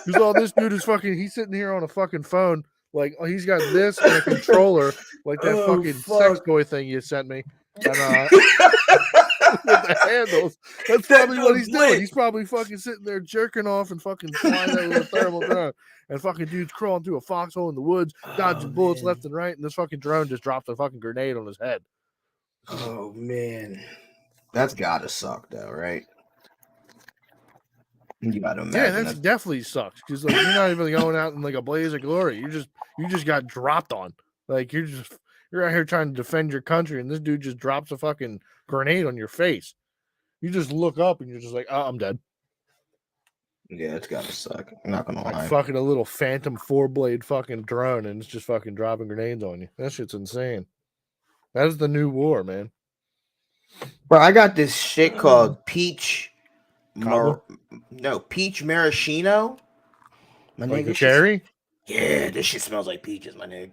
Because all this dude is he's sitting here on a fucking phone. Like he's got this and a controller, like that fucking sex toy thing you sent me. And, with the handles. That's probably what he's doing. He's probably fucking sitting there jerking off and fucking flying out with a thermal drone. And fucking dude's crawling through a foxhole in the woods, dodging bullets left and right, and this fucking drone just drops a fucking grenade on his head. Oh man. That's gotta suck though, right? You gotta imagine. Yeah, that definitely sucks because like you're not even going out in like a blaze of glory. You just got dropped on. Like you're out here trying to defend your country, and this dude just drops a fucking grenade on your face. You just look up and you're just like, oh, I'm dead. Yeah, it's gotta suck. I'm not gonna lie. Fucking a little Phantom 4-blade fucking drone, and it's just fucking dropping grenades on you. That shit's insane. That is the new war, man. Bro, I got this shit called Peach. Peach maraschino. My like nigga, cherry? Yeah, this shit smells like peaches, my nigga.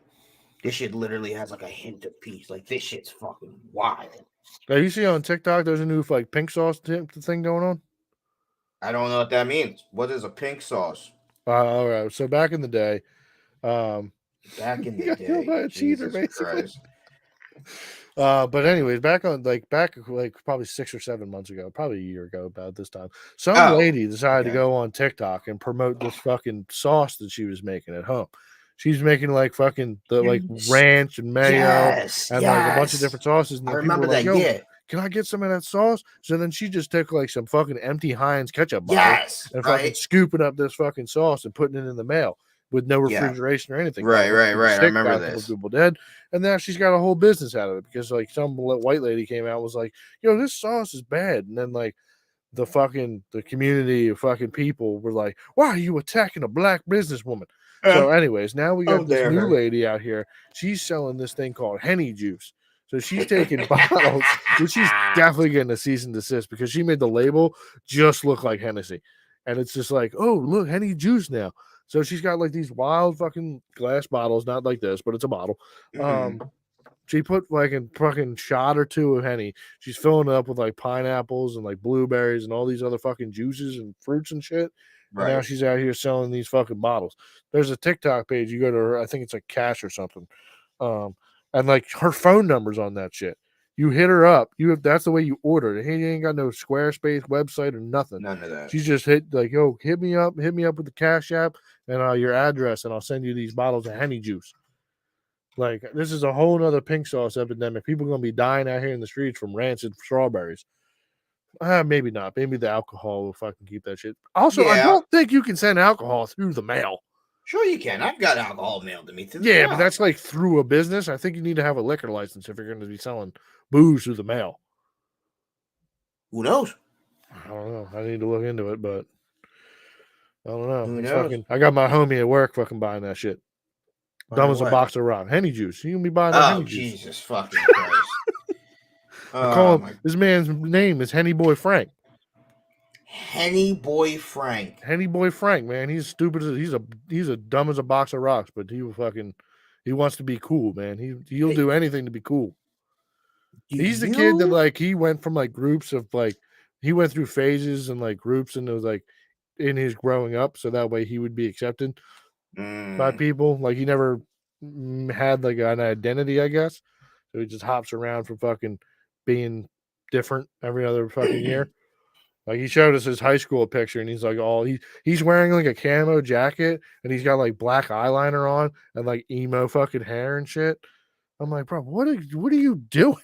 This shit literally has like a hint of peach. Like this shit's fucking wild. Now you see on TikTok there's a new like pink sauce thing going on? I don't know what that means. What is a pink sauce? All right. So back in the day, back in the day, by a cheater, basically. Christ. But anyways, back probably 6 or 7 months ago, probably a year ago about this time, some lady decided to go on TikTok and promote this fucking sauce that she was making at home. She's making like fucking like ranch and mayo and like a bunch of different sauces. And I remember that. Yeah. Can I get some of that sauce? So then she just took like some fucking empty Heinz ketchup bottle and fucking scooping up this fucking sauce and putting it in the mail with no refrigeration or anything. Right. I remember this. People dead, and now she's got a whole business out of it because like some white lady came out and was like, this sauce is bad, and then like the community of fucking people were like, why are you attacking a black businesswoman? So anyways, now we got this new lady out here. She's selling this thing called Henny juice. So she's taking bottles, which she's definitely getting a cease and desist because she made the label just look like Hennessy. And it's just like, oh, look, Henny juice now. So she's got like these wild fucking glass bottles, not like this, but it's a bottle. She put like a fucking shot or two of Henny. She's filling it up with like pineapples and like blueberries and all these other fucking juices and fruits and shit. Right. And now she's out here selling these fucking bottles. There's a TikTok page. You go to her, I think it's like Cash or something. And like her phone number's on that shit. You hit her up. That's the way you order it. He ain't got no Squarespace website or nothing. None of that. She's just hit like, yo, hit me up with the Cash App and your address, and I'll send you these bottles of Henny juice. Like, this is a whole nother pink sauce epidemic. People are gonna be dying out here in the streets from rancid strawberries. Maybe not. Maybe the alcohol will fucking keep that shit. Also, yeah. I don't think you can send alcohol through the mail. Sure you can. I've got alcohol mailed to me too. Yeah, but that's like through a business. I think you need to have a liquor license if you're going to be selling booze through the mail. Who knows? I don't know. I need to look into it, but I don't know. Who knows? I got my homie at work fucking buying that shit. Dumb as a box of rock. Henny juice. You can be buying that Henny juice. Jesus fucking Christ. I call him, this man's name is Henny Boy Frank. Henny Boy Frank. Henny Boy Frank, man. He's stupid. He's a dumb as a box of rocks, but he wants to be cool, man. He'll do anything to be cool. He's the kid that like he went from like groups of like he went through phases and like groups, and it was like in his growing up, so that way he would be accepted by people. Like he never had like an identity, I guess. So he just hops around from fucking being different every other fucking year. Like he showed us his high school picture, and he's like he's wearing like a camo jacket, and he's got like black eyeliner on and like emo fucking hair and shit. I'm like, bro, what are you doing?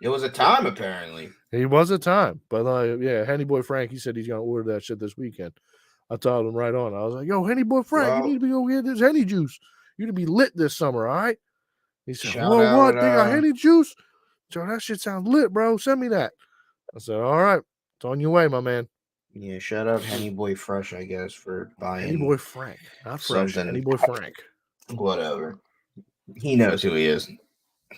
It was a time, apparently. He was a time, but yeah, Henny Boy Frank, he said he's gonna order that shit this weekend. I told him right on. I was like, yo, Henny Boy Frank, you need to be go get this Henny juice. You need to be lit this summer, all right? He said, whoa, what? They got Henny juice? So that shit sounds lit, bro. Send me that. I said, all right, it's on your way, my man. Yeah, shout out Henny Boy Fresh, I guess, for buying Henny Boy Frank, not Fresh. Henny Boy Frank. Whatever. He knows who he is.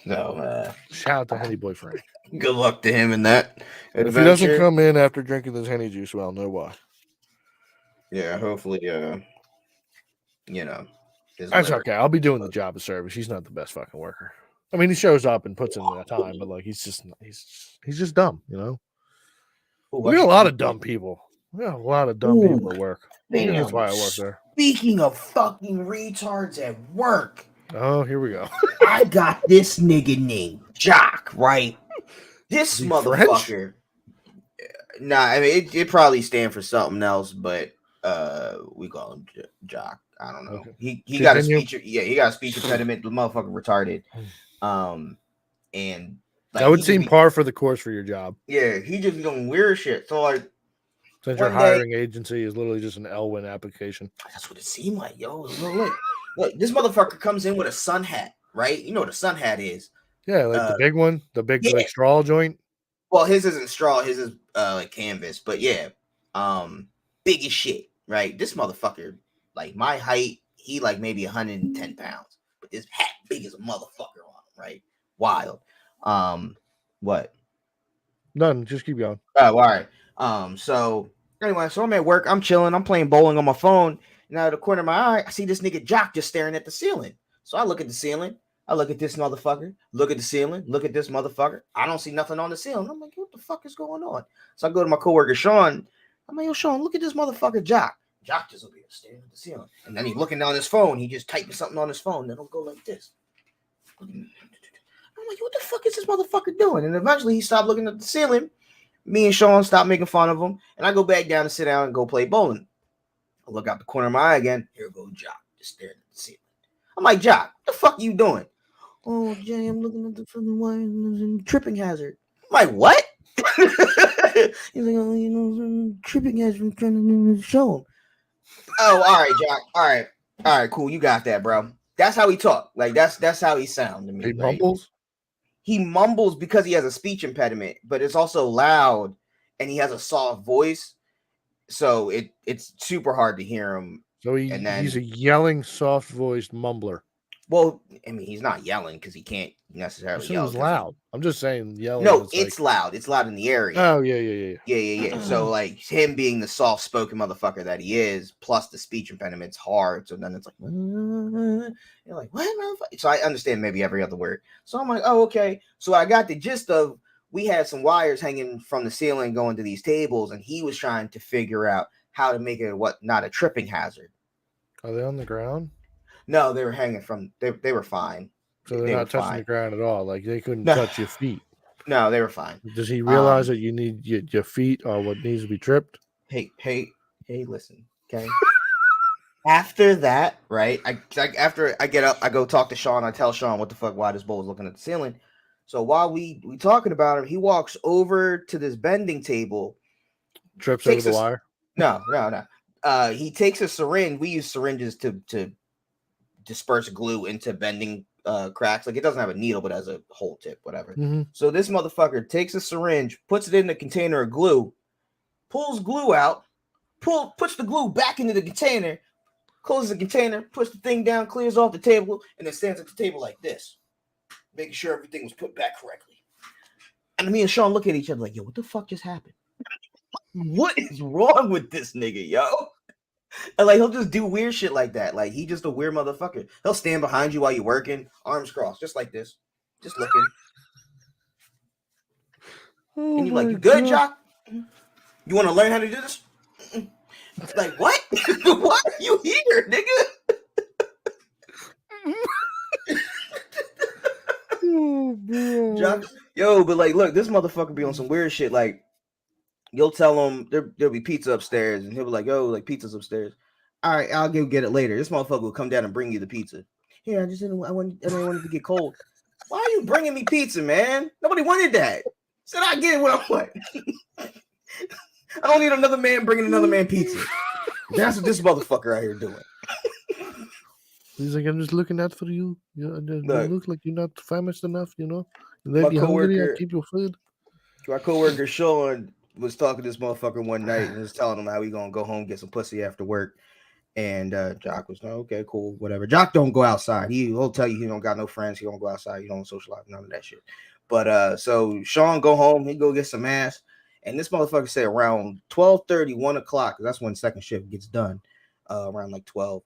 So, shout out to Henny Boy Frank. Good luck to him in that adventure. If he doesn't come in after drinking this Henny juice, well, I'll know why. Yeah, hopefully, you know. That's okay. I'll be doing the job of service. He's not the best fucking worker. I mean, he shows up and puts in that time, but like he's just dumb, you know. We got a lot of dumb people. We got a lot of dumb people at work. That's why I work there. Speaking of fucking retards at work. Oh, here we go. I got this nigga named Jock, right? This motherfucker. French? Nah, I mean it probably stands for something else, but we call him Jock. I don't know. Okay. He got a speech. Yeah, he got a speech impediment. The motherfucker retarded. And like, that would seem par for the course for your job. Yeah, he just be doing weird shit. So like, since your hiring agency is literally just an Elwin application. That's what it seemed like, yo. Look, this motherfucker comes in with a sun hat, right? You know what a sun hat is? Yeah, like the big one, the big like straw joint. Well, his isn't straw. His is like canvas. But yeah, big as shit, right? This motherfucker, like my height, he like maybe 110 pounds, but this hat big as a motherfucker on him, right? Wild. What? None. Just keep going. Oh, all right. So anyway, so I'm at work. I'm chilling. I'm playing bowling on my phone. And out of the corner of my eye, I see this nigga Jock just staring at the ceiling. So I look at the ceiling. I look at this motherfucker. Look at the ceiling. Look at this motherfucker. I don't see nothing on the ceiling. I'm like, what the fuck is going on? So I go to my coworker Sean. I'm like, yo, Sean, look at this motherfucker Jock. Jock just over here staring at the ceiling. And then he's looking down his phone. He just typing something on his phone. Then he'll go like this. I'm like, what the fuck is this motherfucker doing? And eventually he stopped looking at the ceiling. Me and Sean stopped making fun of him. And I go back down to sit down and go play bowling. I look out the corner of my eye again. Here goes Jock, just staring at the ceiling. I'm like, Jock, what the fuck are you doing? Oh, Jay, I'm looking at the fucking wire, tripping hazard. I'm like, what? He's like, oh, you know, tripping hazard. I'm trying to show him. Oh, all right, Jock. All right, cool. You got that, bro. That's how he talk. Like that's how he sound to me. He mumbles. He mumbles because he has a speech impediment, but it's also loud, and he has a soft voice, so it's super hard to hear him. So he's a yelling, soft-voiced mumbler. Well, I mean, he's not yelling because he can't I necessarily assume yell. it's loud. I'm just saying yelling. No, is it's like, loud. It's loud in the area. oh yeah. Yeah. So like him being the soft-spoken motherfucker that he is, plus the speech impediment's hard. So then it's like, you're like, what, motherfucker? So I understand maybe every other word. So I'm like, oh, okay. So I got the gist of we had some wires hanging from the ceiling going to these tables, and he was trying to figure out how to make it not a tripping hazard. Are they on the ground? No, they were hanging from. They were fine. So they're not touching the ground at all. Like they couldn't touch your feet. No, they were fine. Does he realize that you need your feet are what needs to be tripped? Hey, listen, okay. After that, right? After I get up, I go talk to Sean. I tell Sean what the fuck why this bull was looking at the ceiling. So while we talking about him, he walks over to this bending table, trips over the wire. No. He takes a syringe. We use syringes to disperse glue into bending cracks. Like it doesn't have a needle, but has a hole tip, whatever. Mm-hmm. So this motherfucker takes a syringe, puts it in a container of glue, pulls glue out, puts the glue back into the container, closes the container, puts the thing down, clears off the table, and then stands at the table like this, making sure everything was put back correctly. And me and Sean look at each other like, yo, what the fuck just happened? What is wrong with this nigga, yo? And like he'll just do weird shit like that. Like he just a weird motherfucker. He'll stand behind you while you're working, arms crossed, just like this, just looking. Oh and you're like, you good, Jock? You want to learn how to do this? Like what? Why are you here, nigga? Jock, yo, but like, look, this motherfucker be on some weird shit. Like, you'll tell him there'll be pizza upstairs, and he'll be like, "Yo, like pizza's upstairs." All right, I'll go get it later. This motherfucker will come down and bring you the pizza. Here, I didn't want it to get cold. Why are you bringing me pizza, man? Nobody wanted that. Said I get it what I want. I don't need another man bringing another man pizza. That's what this motherfucker out here doing. He's like, I'm just looking out for you. You look like you're not famished enough, you know. Let you hungry, I keep your food. My coworker Sean was talking to this motherfucker one night and was telling him how he gonna go home get some pussy after work. And Jock was like, okay, cool, whatever. Jock don't go outside. He'll tell you he don't got no friends. He don't go outside. He don't socialize, none of that shit. But so Sean go home. He go get some ass. And this motherfucker said around 12:30, 1 o'clock, that's when second shift gets done. Around like 12.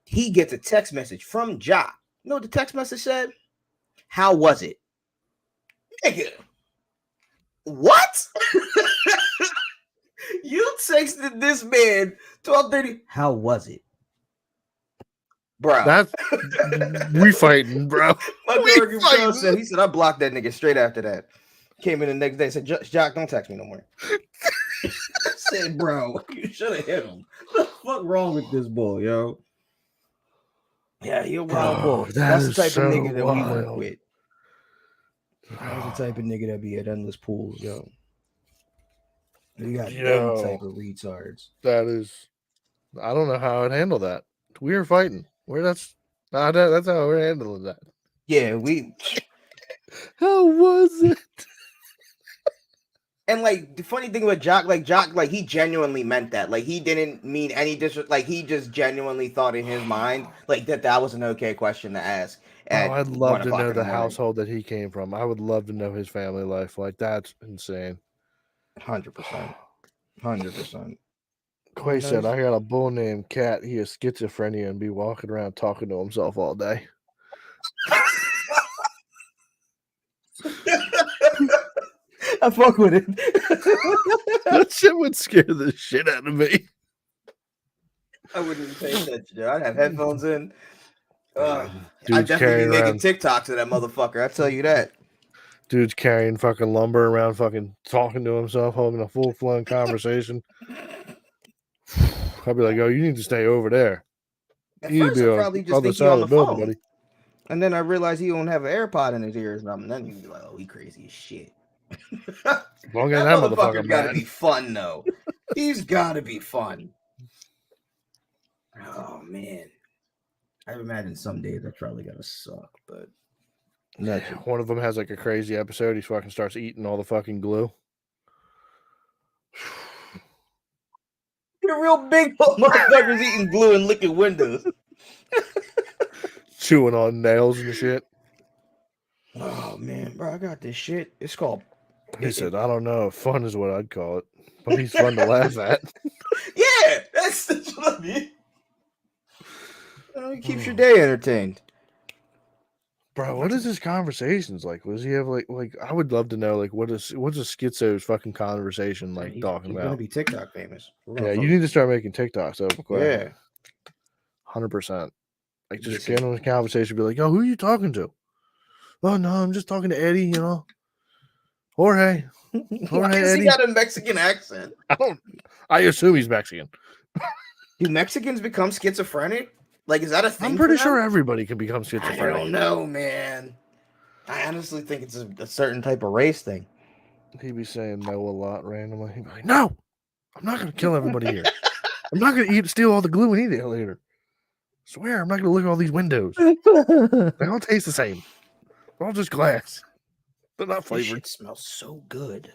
He gets a text message from Jock. You know what the text message said? How was it? Nigga. What? You texted this man 12:30. How was it? Bro. That's we fighting, bro. My coworker said, he said, I blocked that nigga straight after that. Came in the next day, said, Jock, don't text me no more. I said, bro, you should have hit him. What the fuck wrong with this bull, yo? Yeah, you're a wild bull. That's the type of nigga that we went with. That's the type of nigga that be at endless pools, yo. You got any type of retards. That is, I don't know how I'd handle that. We were fighting. That's how we're handling that. Yeah, we. How was it? And like the funny thing with Jock, like he genuinely meant that. Like he didn't mean any disrespect. Like he just genuinely thought in his mind like that was an okay question to ask. I'd love to know the household that he came from. I would love to know his family life. Like that's insane. 100%. 100%. Quay said, I got a bull named Cat. He has schizophrenia and be walking around talking to himself all day. I fuck with it. That shit would scare the shit out of me. I wouldn't even pay attention. I'd have headphones in. I'd definitely be making TikToks of that motherfucker. I tell you that. Dude's carrying fucking lumber around, fucking talking to himself, holding a full-blown conversation. I'd be like, "Oh, you need to stay over there." At first, I probably just think you're on the phone. Buddy. And then I realized he don't have an AirPod in his ears. And then you'd be like, "Oh, he crazy as shit." Long as that motherfucker gotta be fun, though. He's gotta be fun. Oh man, I imagine some days that's probably gonna suck, but. One of them has like a crazy episode. He fucking starts eating all the fucking glue. You're real big motherfuckers eating glue and licking windows. chewing on nails and shit. Oh man, bro, I got this shit. It's called. He said, "I don't know. Fun is what I'd call it, but he's fun to laugh at." Yeah, that's what I mean. It keeps your day entertained. Bro, what is his conversations like? Was he have like I would love to know like what's a schizo's fucking conversation like talking He's about? gonna be TikTok famous. Yeah, you need to start making TikToks of Yeah, 100%. Like just Listen. get on a conversation, be like, "Yo, who are you talking to?" "Oh no, I'm just talking to Eddie, you know." Jorge. Why has he Eddie. got a Mexican accent? I assume he's Mexican. Do Mexicans become schizophrenic? Like, is that a thing? I'm pretty for sure them? everybody can become I schizophrenic. don't know, man. I honestly think it's a certain type of race thing. He'd be saying no a lot randomly. He'd be like, "No, I'm not gonna kill everybody here. I'm not gonna steal all the glue and eat it later. I swear, I'm not gonna look at all these windows. They all taste the same. They're all just glass. They're not This flavored." shit smells so good.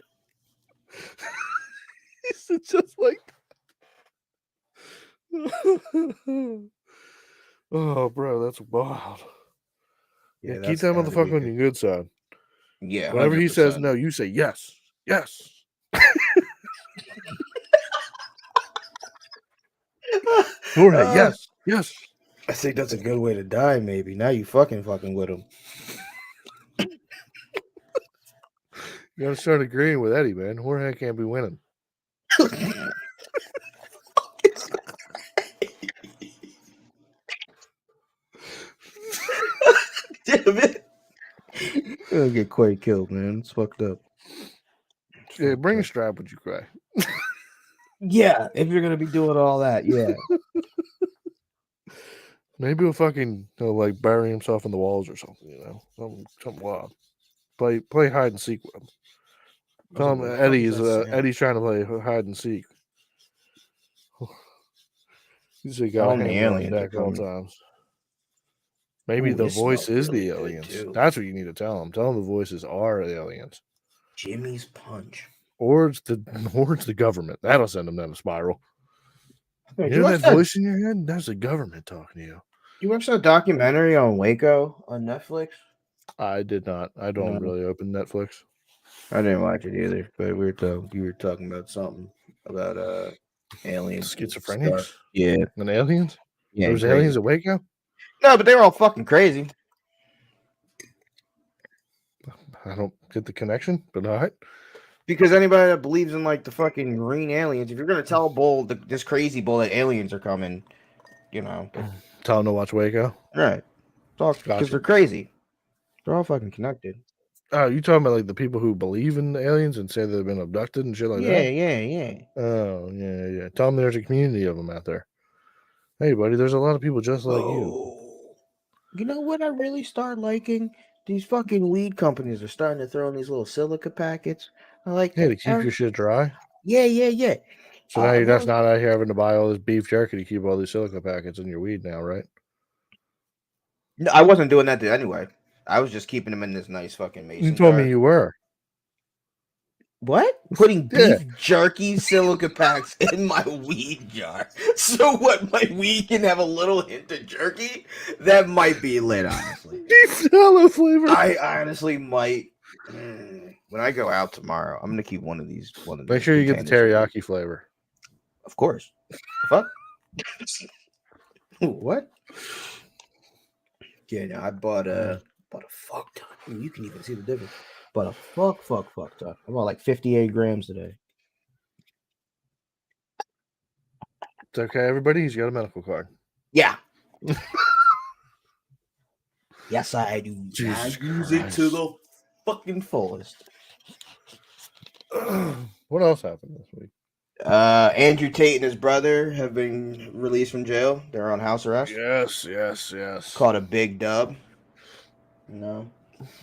It's just like, oh, bro, that's wild. Yeah, keep that's that gotta be motherfucker on good. your good side. Yeah, Whenever he says 100%. no, you say yes, yes. Jorge, yes, yes. I think that's a good way to die. Maybe now you fucking with him. You gotta start agreeing with Eddie, man. Jorge can't be winning. Damn it! It'll get quite killed, man. It's fucked up. Yeah, bring a strap when you cry. Yeah, if you're gonna be doing all that, yeah. Maybe he'll like bury himself in the walls or something, you know, something wild. Play hide and seek with him. Tell him Eddie's trying to play hide and seek. He's got a hammer on deck all times. Maybe the voice is the aliens. That's what you need to tell him. Tell him the voices are the aliens. Jimmy's Punch. Or it's the government. That'll send them down a spiral. Hey, You hear that voice in your head? That's the government talking to you. You watched that documentary on Waco on Netflix? I did not. I don't really open Netflix. I didn't watch it either, but you were talking about something about aliens, schizophrenics. Yeah, and aliens. Yeah, there was aliens at Waco. No, but they were all fucking crazy. I don't get the connection, but all right. Because anybody that believes in like the fucking green aliens, if you're gonna tell bull, this crazy bull that aliens are coming, you know, tell them to watch Waco. Right? Because they're crazy. They're all fucking connected. Oh, you talking about like the people who believe in aliens and say they've been abducted and shit like that? Yeah. Oh, yeah. Tell them there's a community of them out there. Hey, buddy, there's a lot of people just like you. You know what I really start liking? These fucking weed companies are starting to throw in these little silica packets. I like to keep your shit dry. Yeah. So now you're just not out here having to buy all this beef jerky to keep all these silica packets in your weed now, right? No, I wasn't doing that anyway. I was just keeping them in this nice fucking mason jar. You told me you were. What? Putting beef jerky silica packs in my weed jar. So what? My weed can have a little hint of jerky? That might be lit, honestly. Beef tallow flavor. I honestly might. When I go out tomorrow, I'm gonna keep one of these. Make sure you get the teriyaki flavor. Of course. Fuck. What? Yeah, no, I bought a fuck ton. I mean, you can even see the difference. But a fuck ton. I bought like 58 grams today. It's okay, everybody. He's got a medical card. Yeah. Yes, I do. I use it to the fucking fullest. What else happened this week? Andrew Tate and his brother have been released from jail. They're on house arrest. Yes. Caught a big dub. No.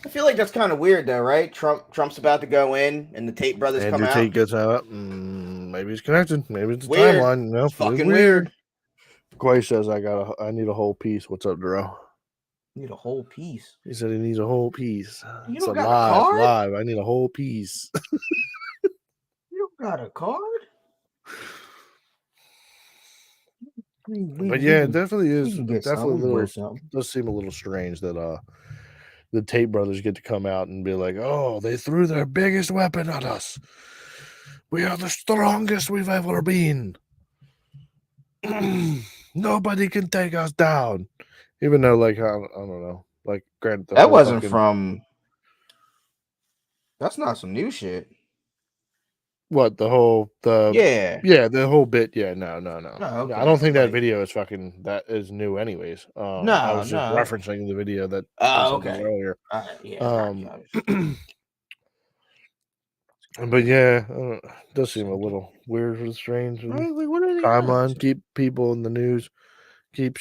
I feel like that's kind of weird, though, right? Trump's about to go in, and the Tate brothers come out. Andrew Tate gets out. Maybe he's connected. Maybe it's a Weird. timeline. No, it's fucking weird. Quay says I need a whole piece. What's up, Dro? Need a whole piece. He said he needs a whole piece. You it's don't a got a card? live. I need a whole piece. You don't got a card? But yeah, it definitely is. Definitely a little. Something. Does seem a little strange that the Tate brothers get to come out and be like, "Oh, they threw their biggest weapon at us. We are the strongest we've ever been. Nobody can take us down." Even though, like, I don't know, like, granted, That wasn't from. That's not some new shit. What the whole the whole bit. Yeah, no. Okay. I don't think that video is fucking that is new, anyways. I was just referencing the video that okay earlier. yeah. But yeah, it does seem a little weird and strange. And What are the timeline, odds? keep people in the news, keep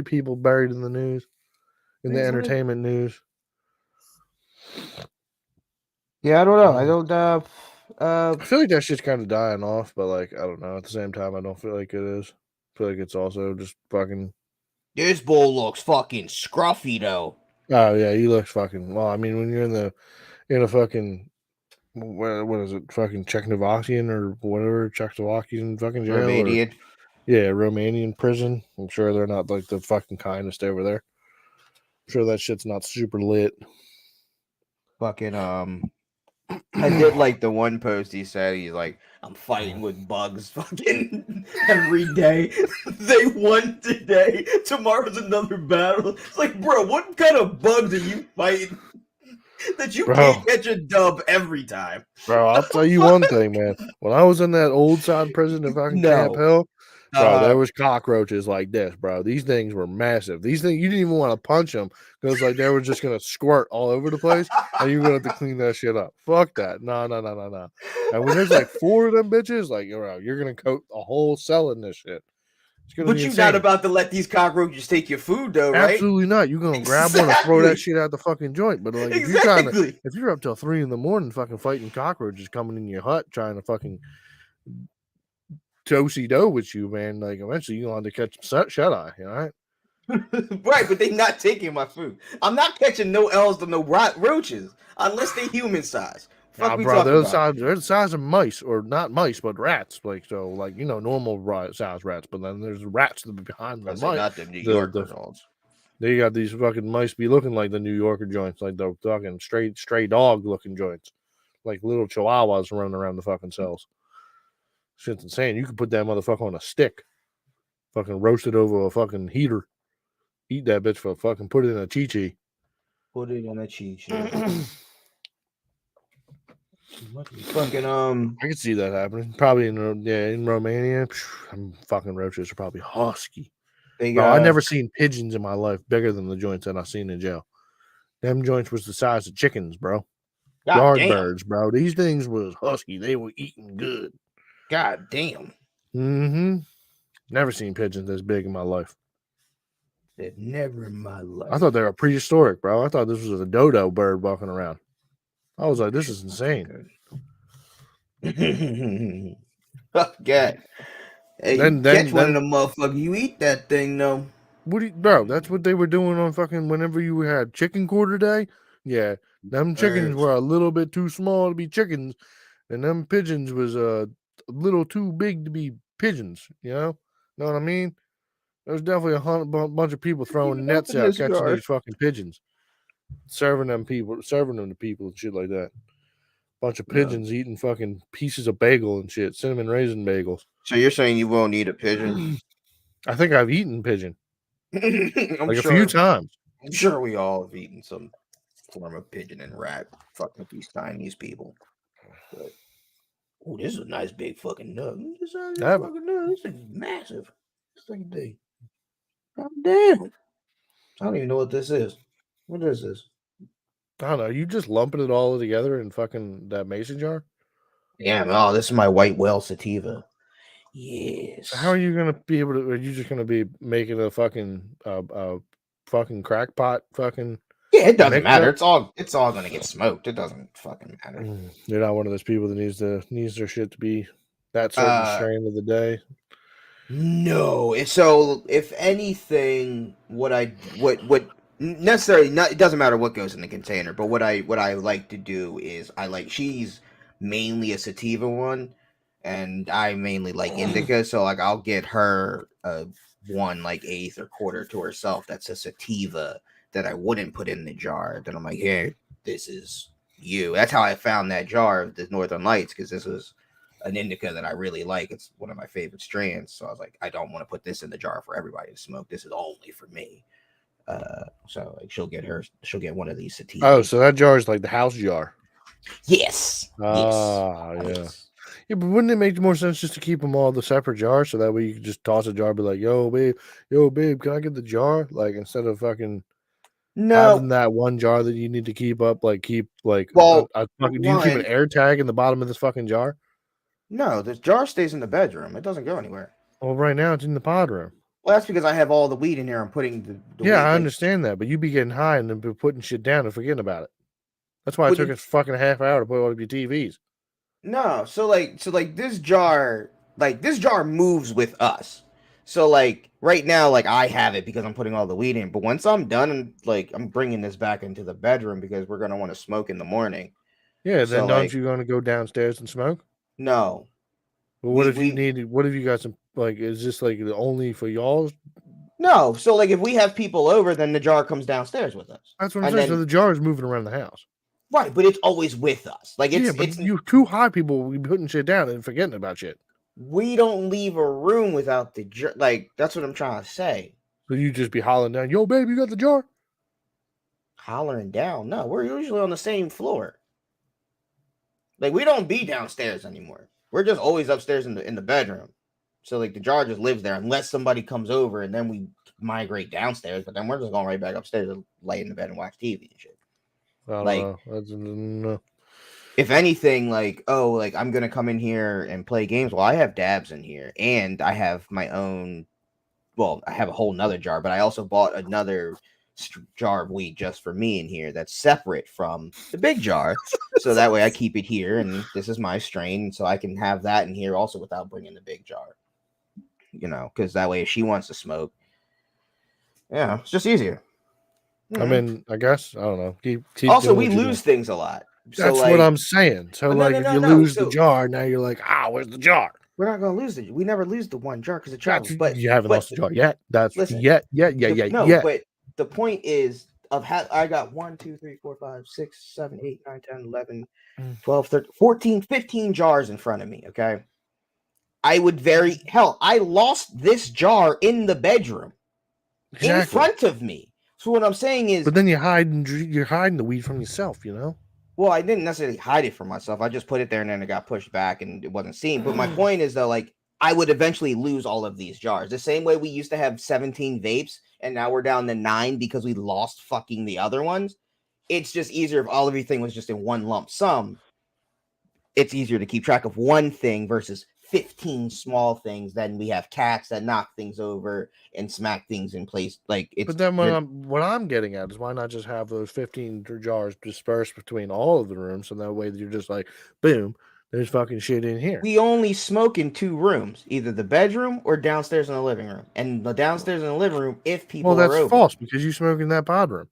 people buried in the news, in the entertainment news. Yeah, I don't know. I don't. I feel like that shit's kind of dying off, but like I don't know. At the same time, I don't feel like it is. I feel like it's also just fucking. This bull looks fucking scruffy though. Oh yeah, he looks fucking. Well, I mean, when you're in a fucking what is it? Fucking Czechoslovakian or whatever, Czechoslovakian fucking jail. Romanian. Yeah, Romanian prison. I'm sure they're not like the fucking kindest over there. I'm sure that shit's not super lit. Fucking I did like the one post he said he's like, I'm fighting with bugs fucking every day. They won today. Tomorrow's another battle. It's like, bro, what kind of bugs are you fighting? That you can't catch a dub every time. Bro, I'll tell you one thing, man. When I was in that old side prison in fucking Camp Hill, bro, there was cockroaches like this, bro. These things were massive. These things, you didn't even want to punch them because like they were just gonna squirt all over the place, and you're gonna have to clean that shit up. Fuck that. No. And when there's like 4 of them bitches, like you're gonna coat a whole cell in this shit. But you're not about to let these cockroaches take your food, though, right? Absolutely not. You're gonna grab one and throw that shit out the fucking joint. But like, if you're up till 3 a.m, fucking fighting cockroaches coming in your hut, trying to fucking do with you, man, like eventually you're gonna have to catch some shut eye, all right? Right, but they not taking my food. I'm not catching no L's to no roaches unless they human size. Nah, bro, they're the size of mice, or not mice, but rats. Like so, like normal size rats. But then there's rats that be behind the mice. Not the New Yorker dogs. They got these fucking mice be looking like the New Yorker joints, like the fucking stray dog looking joints, like little chihuahuas running around the fucking cells. Shit's insane. You can put that motherfucker on a stick, fucking roast it over a fucking heater, eat that bitch for fucking put it in a chi-chi. Put it in a chi-chi. Fucking I can see that happening. Probably in Romania. Fucking roaches are probably husky. I never seen pigeons in my life bigger than the joints that I seen in jail. Them joints was the size of chickens, bro. Birds, bro. These things was husky. They were eating good. God damn. Mm-hmm. Never seen pigeons this big in my life. Never in my life. I thought they were prehistoric, bro. I thought this was a dodo bird walking around. I was like, this is insane. Oh, God. Hey, catch one of them motherfuckers. You eat that thing, though. Bro, that's what they were doing on fucking whenever you had chicken quarter day. Yeah, them chickens were a little bit too small to be chickens, and them pigeons was a little too big to be pigeons. Know what I mean? There's definitely a bunch of people throwing nets out catching these fucking pigeons, serving them to people and shit like that. Bunch of pigeons eating fucking pieces of bagel and shit, cinnamon raisin bagels. So you're saying you won't eat a pigeon? I think I've eaten pigeon. A few times. I'm sure we all have eaten some form of pigeon and rat. Fucking with these Chinese people. But, this is a nice big fucking nut. This is massive. This fucking thing. God damn. I don't even know what this is. What is this? I don't know. You just lumping it all together in fucking that mason jar? Yeah, oh, this is my white whale sativa. Yes. So how are you gonna be able to? Are you just gonna be making a fucking fucking crackpot fucking? Yeah, it doesn't matter. It's all gonna get smoked. It doesn't fucking matter. You're not one of those people that needs their shit to be that certain strain of the day. No. So if anything, what necessarily not, it doesn't matter what goes in the container, but what I like to do is she's mainly a sativa one, and I mainly like indica, so like I'll get her one like eighth or quarter to herself. That's a sativa that I wouldn't put in the jar. Then I'm like, here, this is you. That's how I found that jar of the Northern Lights, because this was an indica that I really like. It's one of my favorite strains. So I was like, I don't want to put this in the jar for everybody to smoke. This is only for me. So like she'll get one of these sativas. Oh, so that jar is like the house jar. Yes. Ah, yes. yeah. Yes. Yeah, but wouldn't it make more sense just to keep them all the separate jars, so that way you could just toss a jar, and be like, yo, babe, can I get the jar? Like, instead of fucking having that one jar that you need to keep up, like, do you keep an air tag in the bottom of this fucking jar? No, this jar stays in the bedroom. It doesn't go anywhere. Well, right now it's in the pod room. Well, that's because I have all the weed in here. I'm putting the yeah, weed, I understand that, but you be getting high and then be putting shit down and forgetting about it. That's why it took us fucking half hour to put all of your TVs. No, so this jar moves with us. So like right now, like I have it because I'm putting all the weed in. But once I'm done, and like I'm bringing this back into the bedroom because we're gonna want to smoke in the morning. Yeah, then aren't you gonna go downstairs and smoke? No. Well, what if you need? What if you got some? Like, is this like only for y'all? No. So like if we have people over, then the jar comes downstairs with us. That's what I'm saying. So the jar is moving around the house. Right, but it's always with us. Like it's you too high people will be putting shit down and forgetting about shit. We don't leave a room without the jar. Like, that's what I'm trying to say. So you just be hollering down, yo, babe, you got the jar? Hollering down? No, we're usually on the same floor. Like, we don't be downstairs anymore. We're just always upstairs in the bedroom. So, like, the jar just lives there unless somebody comes over, and then we migrate downstairs. But then we're just going right back upstairs and lay in the bed and watch TV and shit. No. If anything, like, I'm gonna come in here and play games. Well, I have dabs in here, and I have my own. Well, I have a whole nother jar, but I also bought another jar of weed just for me in here that's separate from the big jar, so that way I keep it here, and this is my strain, so I can have that in here also without bringing the big jar. You know, because that way if she wants to smoke, yeah, it's just easier. I mean, I guess I don't know. Keep also, we lose things a lot. That's what I'm saying. So, if you lose the jar, now you're like, where's the jar? We're not gonna lose it. We never lose the one jar because it travels. But you haven't lost the jar yet. That's yet. No, but the point is I got 1, 2, 3, 4, 5, 6, 7, 8, 9, 10, 11, 12, 13, 14, 15 jars in front of me. Okay. I lost this jar in the bedroom in front of me. So what I'm saying is, but then you're hiding the weed from yourself, you know? Well, I didn't necessarily hide it from myself. I just put it there and then it got pushed back and it wasn't seen. But my point is, though, like, I would eventually lose all of these jars. The same way we used to have 17 vapes and now we're down to 9 because we lost fucking the other ones. It's just easier if everything was just in one lump sum. It's easier to keep track of one thing versus 15 small things. Then we have cats that knock things over and smack things in place. But then what I'm getting at is, why not just have those 15 jars dispersed between all of the rooms, so that way you're just like, boom, there's fucking shit in here. We only smoke in 2 rooms, either the bedroom or downstairs in the living room. And the downstairs in the living room, if people are over. Well, that's false, because you smoke in that pod room.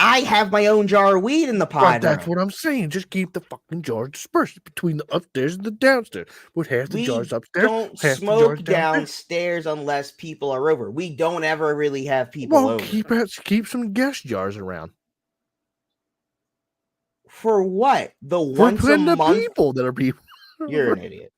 I have my own jar of weed in the pod room. That's what I'm saying. Just keep the fucking jars dispersed between the upstairs and the downstairs. With half the jars upstairs. Don't smoke downstairs unless people are over. We don't ever really have people over. Keep some guest jars around. For what? Once a month? People that are people. You're an idiot.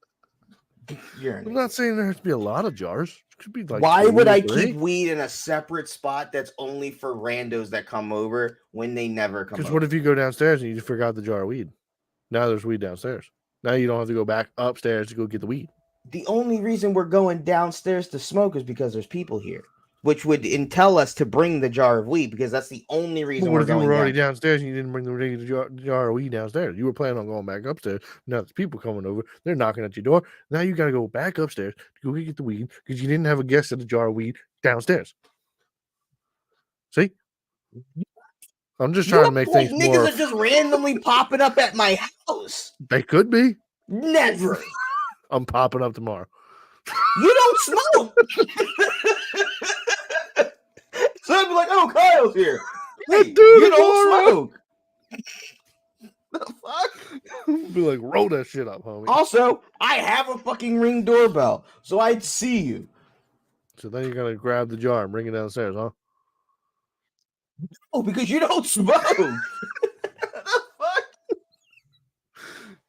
I'm not saying there has to be a lot of jars. It could be like, why would I keep weed in a separate spot that's only for randos that come over when they never come over? Because what if you go downstairs and you just forgot the jar of weed? Now there's weed downstairs. Now you don't have to go back upstairs to go get the weed. The only reason we're going downstairs to smoke is because there's people here, which would entail us to bring the jar of weed, because that's the only reason we're going. What if you were already downstairs and you didn't bring the jar of weed downstairs? You were planning on going back upstairs. Now there's people coming over. They're knocking at your door. Now you got to go back upstairs to go get the weed because you didn't have a guest at the jar of weed downstairs. See? I'm just trying to make things niggas more. Niggas are just randomly popping up at my house. They could be. Never. I'm popping up tomorrow. You don't smoke. So I'd be like, oh, Kyle's here. Hey, you don't smoke. The fuck? Be like, roll that shit up, homie. Also, I have a fucking Ring doorbell, so I'd see you. So then you're gonna grab the jar and bring it downstairs, huh? Oh, because you don't smoke. The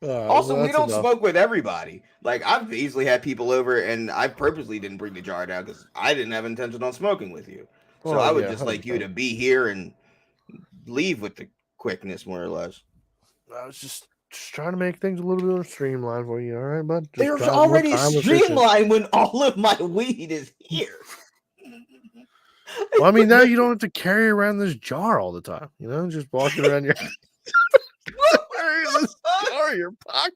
fuck? Also, we don't smoke with everybody. Like, I've easily had people over, and I purposely didn't bring the jar down because I didn't have intention on smoking with you. So I would just like you to be here and leave with the quickness, more or less. I was just trying to make things a little bit more streamlined for you, all right, bud? They're already streamlined when all of my weed is here. Well, I mean, now you don't have to carry around this jar all the time. You know, just walking around your carrying this jar in your pocket.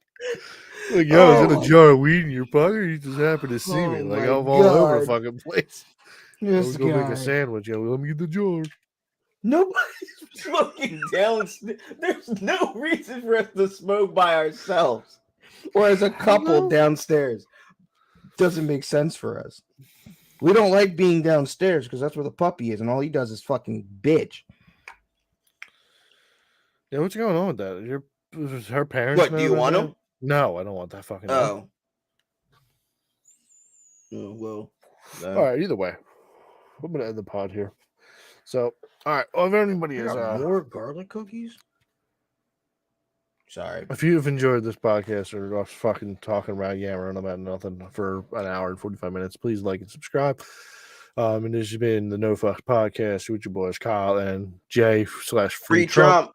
Like, yo, is that a jar of weed in your pocket? Or you just happen to see me? Like, I'm all over the fucking place. Let's go make a sandwich. Yo, let me get the jar. Nobody's smoking downstairs. There's no reason for us to smoke by ourselves or as a couple downstairs. Doesn't make sense for us. We don't like being downstairs because that's where the puppy is, and all he does is fucking bitch. Yeah, what's going on with that? Her parents? What, do you want him? No, I don't want that fucking. Oh. Oh, well. All right, either way. I'm going to end the pod here. So, all right. Well, if anybody is. More garlic cookies? Sorry. If you've enjoyed this podcast or us fucking talking around yammering about nothing for an hour and 45 minutes, please like and subscribe. And this has been the No Fucks Podcast with your boys Kyle and Jay / Free Trump.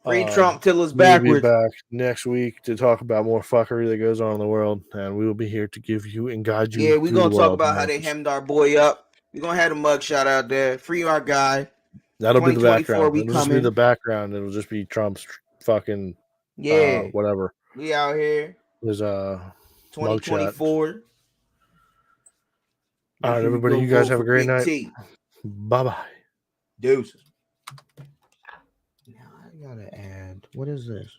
Free Trump till it's backwards. We'll be back next week to talk about more fuckery that goes on in the world, and we will be here to give you and guide you. Yeah, we're gonna talk about how they hemmed our boy up. We're gonna have a mug shot out there. Free our guy. That'll be the background. It'll just be the background. It'll just be Trump's fucking whatever. We out here. There's 2024. All right, everybody. You guys have a great night. Bye bye. Deuces. Now I gotta add. What is this?